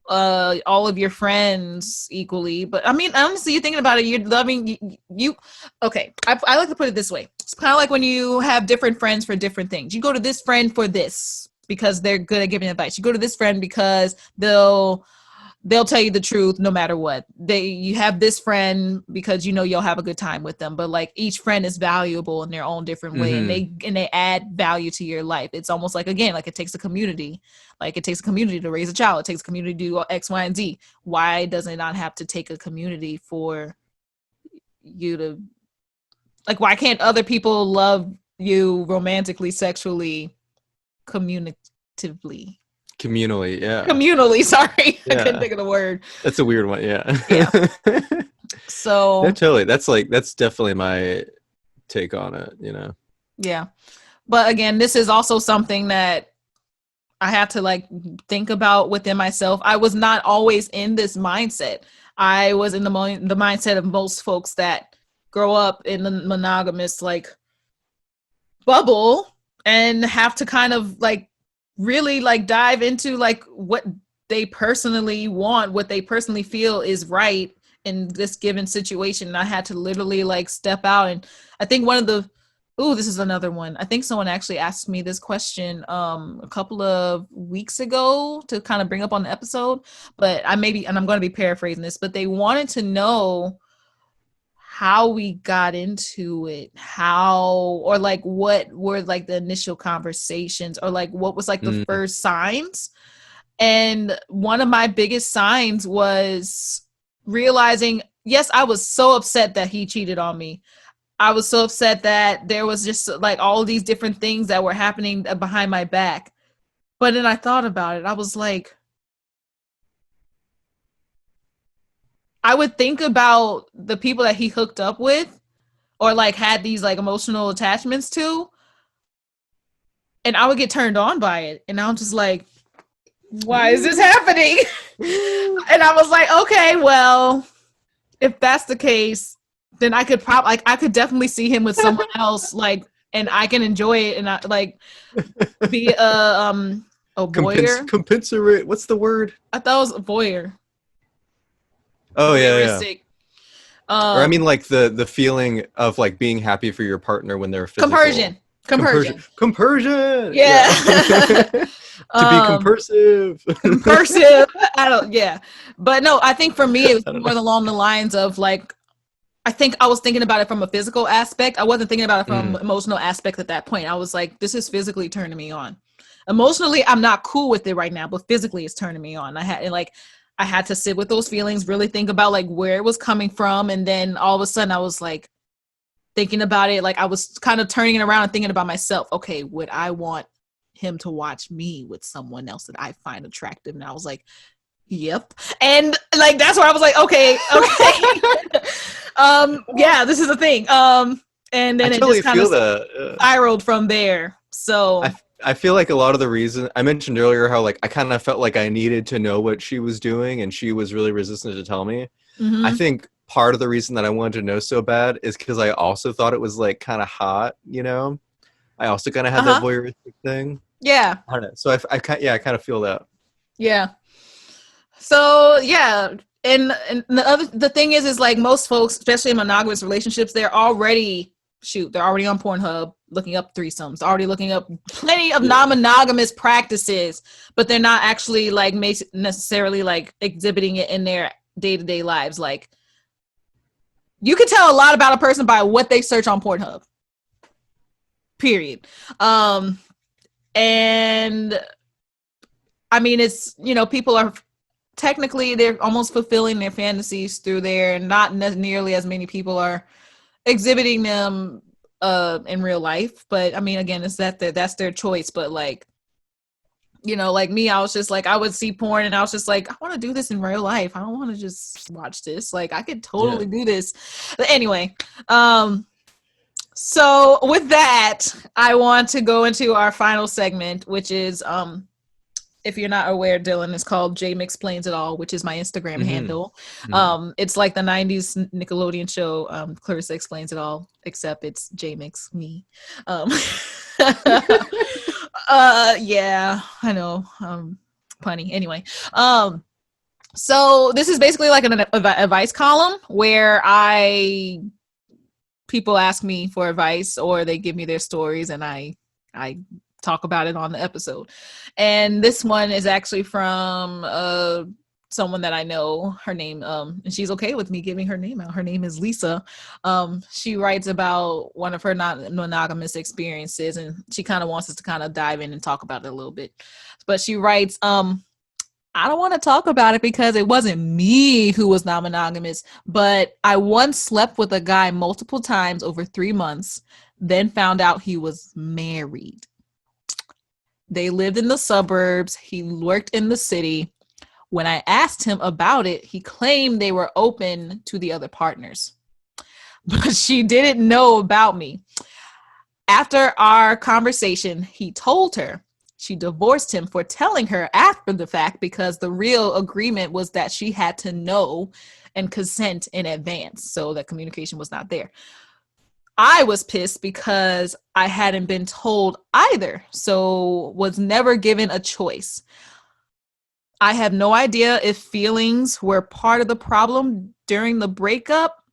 all of your friends equally. But I mean, honestly, you're thinking about it, you're loving you. Okay, I like to put it this way. It's kind of like when you have different friends for different things. You go to this friend for this because they're good at giving advice. You go to this friend because they'll tell you the truth no matter what. You have this friend because you'll have a good time with them, but like each friend is valuable in their own different way, and Mm-hmm. they add value to your life. It's almost like, again, like it takes a community. Like it takes a community to raise a child. It takes a community to do X, Y, and Z. Why does it not have to take a community for you to, like, why can't other people love you romantically, sexually, communicatively? Communally, yeah. Communally, sorry. I couldn't Yeah, think of the word. that's a weird one. Yeah. Yeah. No, So totally. That's definitely my take on it. yeah. But again, this is also something that I had to like think about within myself. I was not always in this mindset. I was in the mindset of most folks that grow up in the monogamous like bubble and have to kind of like really like dive into like what they personally want, what they personally feel is right in this given situation. And I had to literally like step out. And I think one of the this is another one. I think someone actually asked me this question a couple of weeks ago to kind of bring up on the episode, but I'm going to be paraphrasing this, but they wanted to know how we got into it, or like what were like the initial conversations, or like what was like the Mm. first signs. And one of my biggest signs was realizing, yes, I was so upset that he cheated on me. I was so upset that there was just like all these different things that were happening behind my back. But then I thought about it. I was like, I would think about the people that he hooked up with or like had these like emotional attachments to, and I would get turned on by it. And I'm just like, why is this Ooh. happening? Ooh. And I was like, okay, well, if that's the case, then I could I could definitely see him with someone else, like, and I can enjoy it, and I like be a voyeur. Compensatory. What's the word? I thought it was a voyeur, Oh yeah, yeah. voyeuristic. Or I Um, mean, like the feeling of like being happy for your partner when they're physical. compersion, compersion. Compersion. Yeah. Yeah. To be um, compersive. compersive. I don't. Yeah, but no, I think for me it was I don't more know. along the lines of like, I think I was thinking about it from a physical aspect. I wasn't thinking about it from Mm. an emotional aspect at that point. I was like, this is physically turning me on. Emotionally, I'm not cool with it right now, but physically it's turning me on. I had to sit with those feelings, really think about like where it was coming from. And then all of a sudden I was like thinking about it. Like I was kind of turning it around and thinking about myself. Okay, would I want him to watch me with someone else that I find attractive? And I was like, yep. And like that's where I was like, okay, okay. Yeah, this is a thing. And I then it just totally kind of feel that. spiraled from there. I So I feel like a lot of the reason I mentioned earlier how like I kind of felt like I needed to know what she was doing and she was really resistant to tell me. I mhm. think part of the reason that I wanted to know so bad is because I also thought it was like kind of hot. I also kind of had that Uh-huh. voyeuristic thing. Yeah. I don't know. So I kind yeah, I kind of feel that. Yeah. So yeah, and the thing is like most folks, especially in monogamous relationships, they're already on Pornhub looking up threesomes, already looking up plenty of non-monogamous practices, but they're not actually like necessarily like exhibiting it in their day-to-day lives. Like you can tell a lot about a person by what they search on Pornhub. Period. And I mean, it's, you know, people are technically they're almost fulfilling their fantasies through there, and not nearly as many people are exhibiting them in real life. But I mean, again, it's that's their choice. But like, you know, like me, I was just like, I would see porn and I was just like, I want to do this in real life. I don't want to just watch this. Like I could totally do this. But anyway, so with that, I want to go into our final segment, which is if you're not aware, Dylan, is called J.Mix Explains It All, which is my Instagram handle. It's like the 90s Nickelodeon show, Clarissa Explains It All, except it's J.Mix, me. Yeah, I know. Punny. Anyway, so this is basically like an advice column where people ask me for advice or they give me their stories and I talk about it on the episode. And this one is actually from someone that I know. Her name, and she's okay with me giving her name out. Her name is Lisa. She writes about one of her non-monogamous experiences, and she kind of wants us to kind of dive in and talk about it a little bit. But she writes, I don't want to talk about it because it wasn't me who was non-monogamous, but I once slept with a guy multiple times over 3 months, then found out he was married. They lived in the suburbs. He worked in the city. When I asked him about it, he claimed they were open to the other partners, but she didn't know about me. After our conversation, he told her. She divorced him for telling her after the fact because the real agreement was that she had to know and consent in advance, so that communication was not there. I was pissed because I hadn't been told either, so was never given a choice. I have no idea if feelings were part of the problem during their breakup,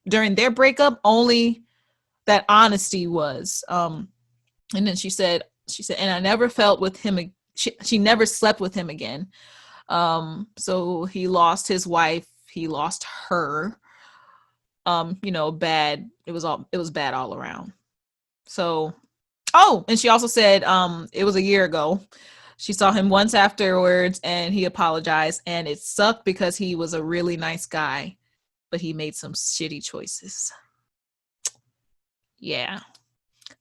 only that honesty was. And then she said, and I never felt with him. She never slept with him again. So he lost his wife. He lost her. You know, bad. It was bad all around. So, and she also said, it was a year ago. She saw him once afterwards and he apologized, and it sucked because he was a really nice guy, but he made some shitty choices. Yeah.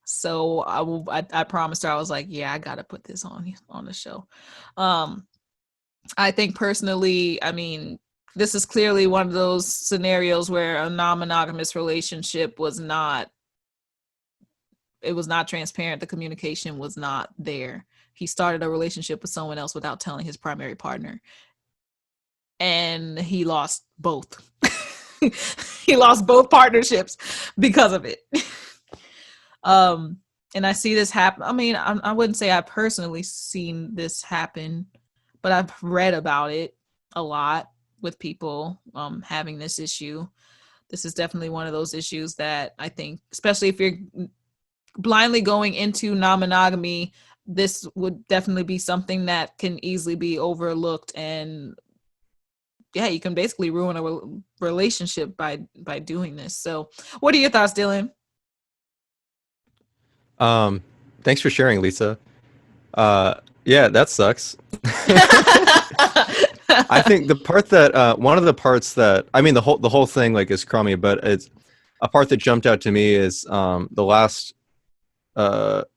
So I promised her, I was like, yeah, I got to put this on the show. I think personally, I mean, this is clearly one of those scenarios where a non-monogamous relationship was not transparent. The communication was not there. He started a relationship with someone else without telling his primary partner. And he lost both. He lost both partnerships because of it. And I see this happen. I mean, I wouldn't say I've personally seen this happen, but I've read about it a lot with people having this issue. This is definitely one of those issues that I think, especially if you're blindly going into non-monogamy, this would definitely be something that can easily be overlooked. And yeah, you can basically ruin a relationship by doing this. So what are your thoughts, Dylan? Thanks for sharing, Lisa. Yeah, that sucks. I think the part that one of the parts that, I mean, the whole thing like is crummy, but it's a part that jumped out to me is the last.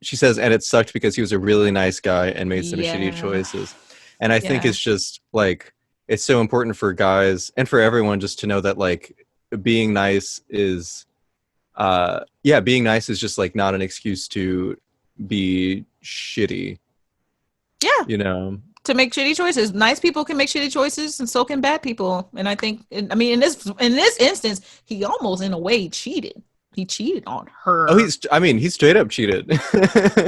She says, and it sucked because he was a really nice guy and made some shitty choices. And I think it's just like, it's so important for guys and for everyone just to know that like being nice is, being nice is just like not an excuse to be shitty. Yeah. You know, to make shitty choices. Nice people can make shitty choices, and so can bad people. And I think, I mean, in this instance, he almost in a way cheated. He cheated on her. Oh, he straight up cheated.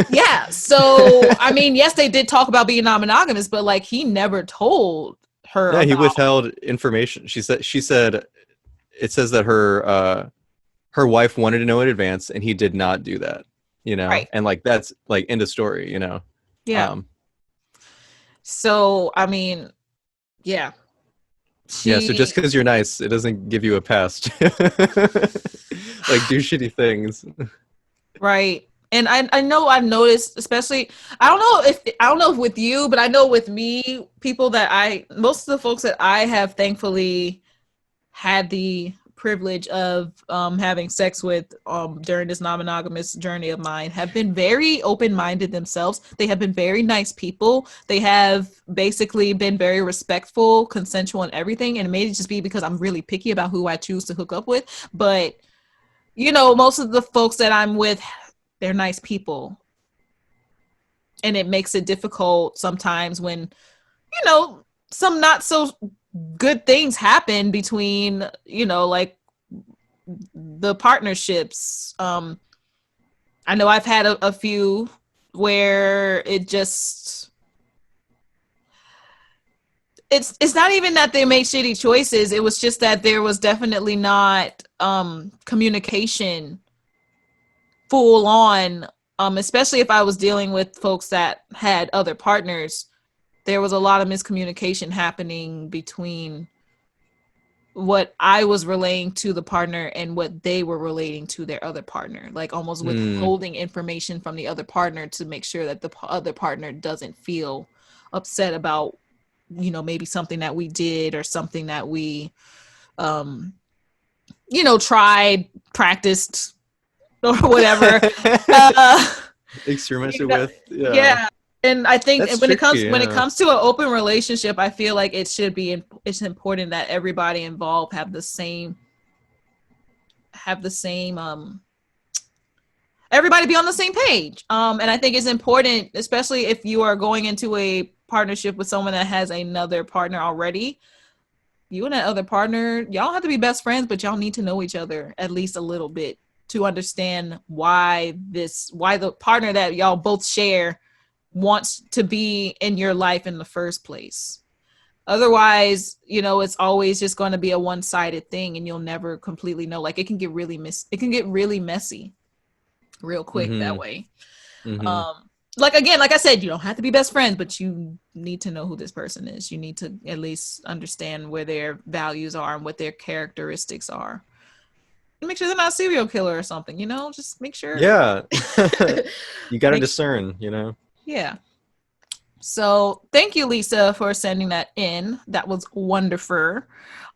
Yeah. So, I mean, yes, they did talk about being non-monogamous, but like he never told her Yeah, he about. withheld information. She said it says that her wife wanted to know in advance, and he did not do that. Right. And like that's like end of story. Yeah. Um, So I mean, yeah, yeah. So just she because you're nice, it doesn't give you a pass. Like do shitty things. right. And I know I've noticed, especially I don't know if with you, but I know with me, people that most of the folks that I have thankfully had the privilege of having sex with during this non-monogamous journey of mine have been very open-minded themselves. They have been very nice people. They have basically been very respectful, consensual, and everything. And it may just be because I'm really picky about who I choose to hook up with. But most of the folks that I'm with, they're nice people. And it makes it difficult sometimes when, some not so good things happen between, like the partnerships. I know I've had a few where it's not even that they made shitty choices. It was just that there was definitely not communication full on, especially if I was dealing with folks that had other partners. There was a lot of miscommunication happening between what I was relaying to the partner and what they were relating to their other partner, like almost Mm, withholding information from the other partner to make sure that the other partner doesn't feel upset about, maybe something that we did or something that we, tried, practiced, or whatever. Uh, experimented you know, with. Yeah, yeah. And I think that's when it tricky. comes when it Yeah. comes to an open relationship, I feel like it's important that everybody involved have the same everybody be on the same page. And I think it's important, especially if you are going into a partnership with someone that has another partner already. You and that other partner, y'all don't have to be best friends, but y'all need to know each other at least a little bit to understand why the partner that y'all both share wants to be in your life in the first place. Otherwise, it's always just going to be a one-sided thing and you'll never completely know. Like it can get really messy real quick that Mm-hmm. way. Mm-hmm. Like again, like I said, you don't have to be best friends, but you need to know who this person is. You need to at least understand where their values are and what their characteristics are. Make sure they're not a serial killer or something, just make sure. Yeah. You got to Make sure. discern. Yeah. So thank you, Lisa, for sending that in. That was wonderful.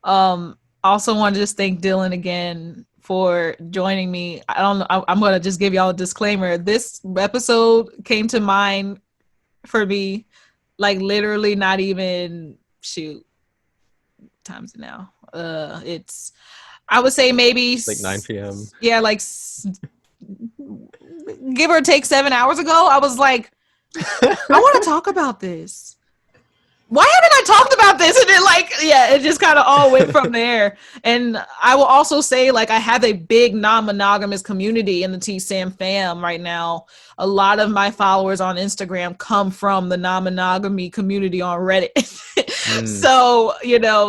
Also want to just thank Dylan again for joining me. I don't know. I'm going to just give y'all a disclaimer. This episode came to mind for me, like literally not even times now. I would say maybe, Like 9 p.m. yeah, like give or take 7 hours ago. I was like, I want to talk about this. Why haven't I talked about this? And it just kind of all went from there. And I will also say, like, I have a big non-monogamous community in the TSAM fam right now. A lot of my followers on Instagram come from the non-monogamy community on Reddit. Mm. So,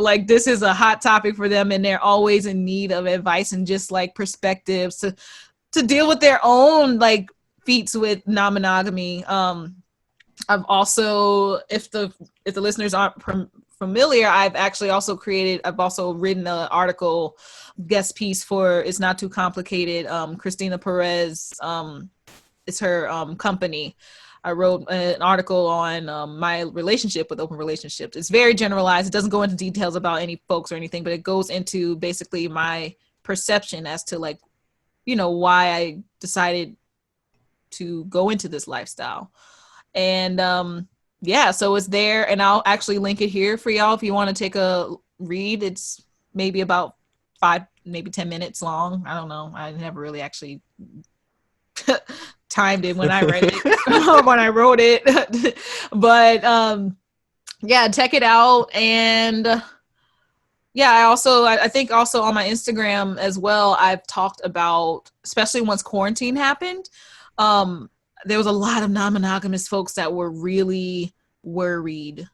like this is a hot topic for them and they're always in need of advice and just like perspectives to deal with their own like feats with non-monogamy. I've also, if the listeners aren't familiar, I've also written an article guest piece for It's Not Too Complicated. Christina Perez, it's her company. I wrote an article on my relationship with open relationships. It's very generalized. It doesn't go into details about any folks or anything, but it goes into basically my perception as to like, why I decided to go into this lifestyle. And yeah, so it's there, and I'll actually link it here for y'all if you want to take a read. It's maybe about 5, maybe 10 minutes long. I don't know. I never really actually timed it when I read it when I wrote it. But yeah, check it out. And yeah, I think also on my Instagram as well, I've talked about, especially once quarantine happened, there was a lot of non-monogamous folks that were really worried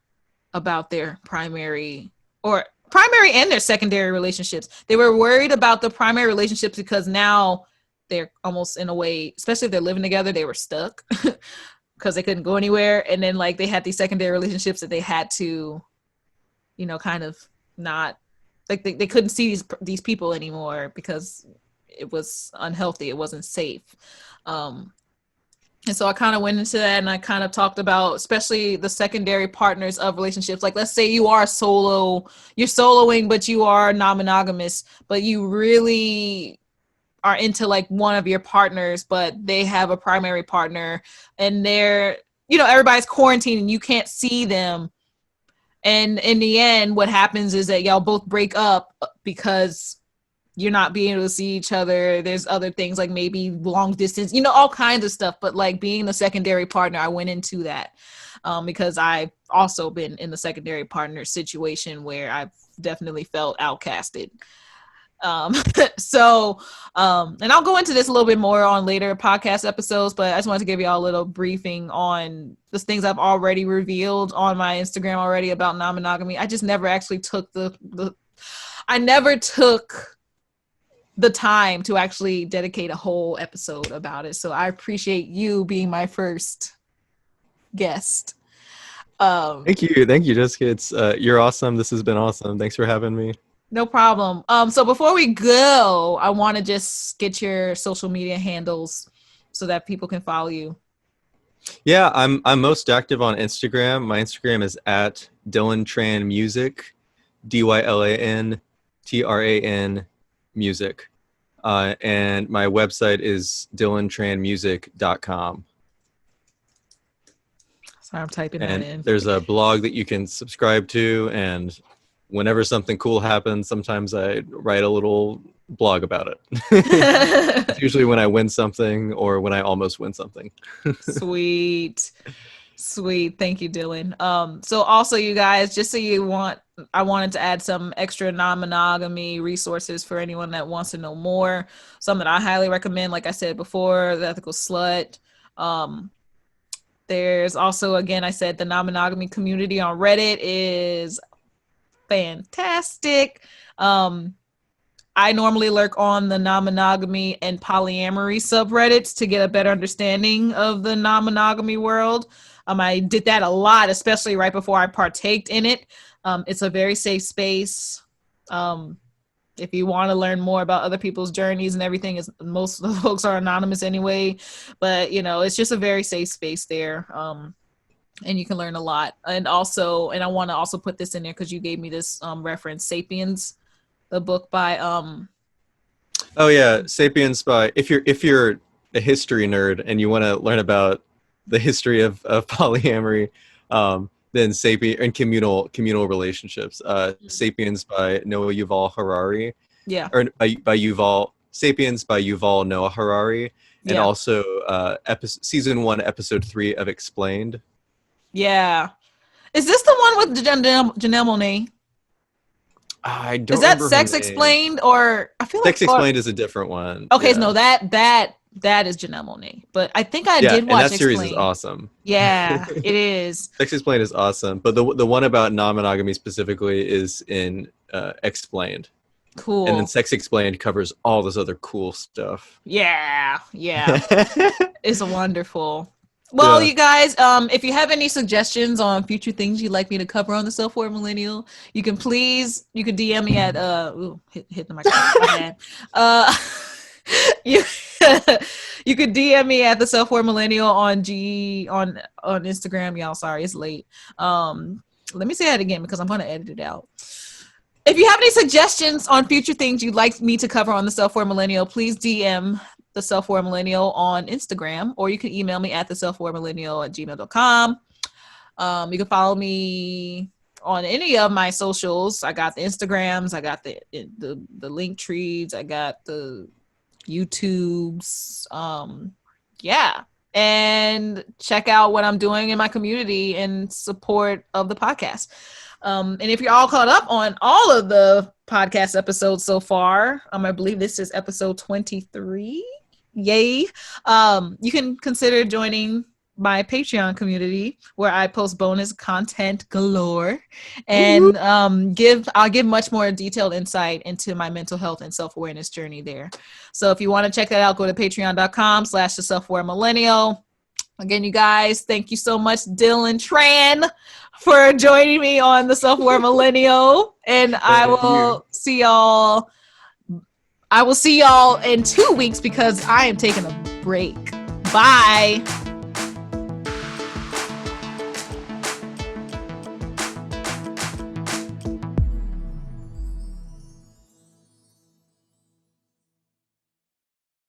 about their primary and their secondary relationships. They were worried about the primary relationships because now they're almost in a way, especially if they're living together, they were stuck because they couldn't go anywhere. And then like they had these secondary relationships that they had to, kind of not like they couldn't see these people anymore because it was unhealthy. It wasn't safe. And so I kind of went into that and I kind of talked about, especially the secondary partners of relationships. Like, let's say you are you're soloing, but you are non-monogamous, but you really are into like one of your partners, but they have a primary partner and they're, everybody's quarantined and you can't see them. And in the end, what happens is that y'all both break up because you're not being able to see each other. There's other things like maybe long distance, all kinds of stuff. But like being the secondary partner, I went into that because I've also been in the secondary partner situation where I've definitely felt outcasted. And I'll go into this a little bit more on later podcast episodes, but I just wanted to give y'all a little briefing on the things I've already revealed on my Instagram already about non-monogamy. I just never actually took I never took the time to actually dedicate a whole episode about it. So I appreciate you being my first guest. Thank you, Jessica. It's you're awesome. This has been awesome. Thanks for having me. No problem. So before we go, I want to just get your social media handles so that people can follow you. Yeah, I'm most active on Instagram. My Instagram is at Dylan Trần Music, DYLAN TRAN Music. And my website is dylantranmusic.com. Sorry, I'm typing And that in. there's a blog that you can subscribe to, and whenever something cool happens, sometimes I write a little blog about it. It's usually when I win something or when I almost win something. Sweet. Thank you, Dylan. So also you guys, just so I wanted to add some extra non-monogamy resources for anyone that wants to know more. Some that I highly recommend, like I said before, The Ethical Slut. There's also, again, I said the non-monogamy community on Reddit is fantastic. I normally lurk on the non-monogamy and polyamory subreddits to get a better understanding of the non-monogamy world. I did that a lot, especially right before I partaked in it. It's a very safe space. If you want to learn more about other people's journeys and everything, most of the folks are anonymous anyway, but it's just a very safe space there. And you can learn a lot. And I want to also put this in there because you gave me this reference, Sapiens, the book by Oh yeah, Sapiens by if you're a history nerd and you want to learn about the history of polyamory, then Sapiens and communal relationships. Sapiens by Noah Yuval Harari. Yeah. Or Sapiens by Yuval Noah Harari, and also season 1, episode 3 of Explained. Yeah. Is this the one with Janelle Monáe? I don't. Is that Sex Explained, or I feel Sex like Explained is a different one. Okay, no, that is Janelle Monáe, but I think I did watch. And that series Explained. is awesome. Yeah, it is. Sex Explained is awesome, but the one about non-monogamy specifically is in Explained. Cool. And then Sex Explained covers all this other cool stuff. Yeah. It's wonderful. Well, you guys, if you have any suggestions on future things you'd like me to cover on the Self-Aware Millennial, you can DM me at hit the microphone. You could DM me at the Self-Aware Millennial on Instagram. Y'all, sorry, it's late. Let me say that again because I'm gonna edit it out. If you have any suggestions on future things you'd like me to cover on the Self-Aware Millennial, please DM the Self-Aware Millennial on Instagram, or you can email me at the selfawaremillennial@gmail.com. You can follow me on any of my socials. I got the Instagrams, I got the link trees, I got the YouTubes. And check out what I'm doing in my community in support of the podcast. And if you're all caught up on all of the podcast episodes so far, I believe this is episode 23. Yay. You can consider joining my Patreon community where I post bonus content galore and I'll give much more detailed insight into my mental health and self-awareness journey there. So if you want to check that out, go to patreon.com/the self-aware millennial. Again, you guys, thank you so much, Dylan Trần, for joining me on the Self-Aware Millennial. And I will see y'all in 2 weeks because I am taking a break. Bye.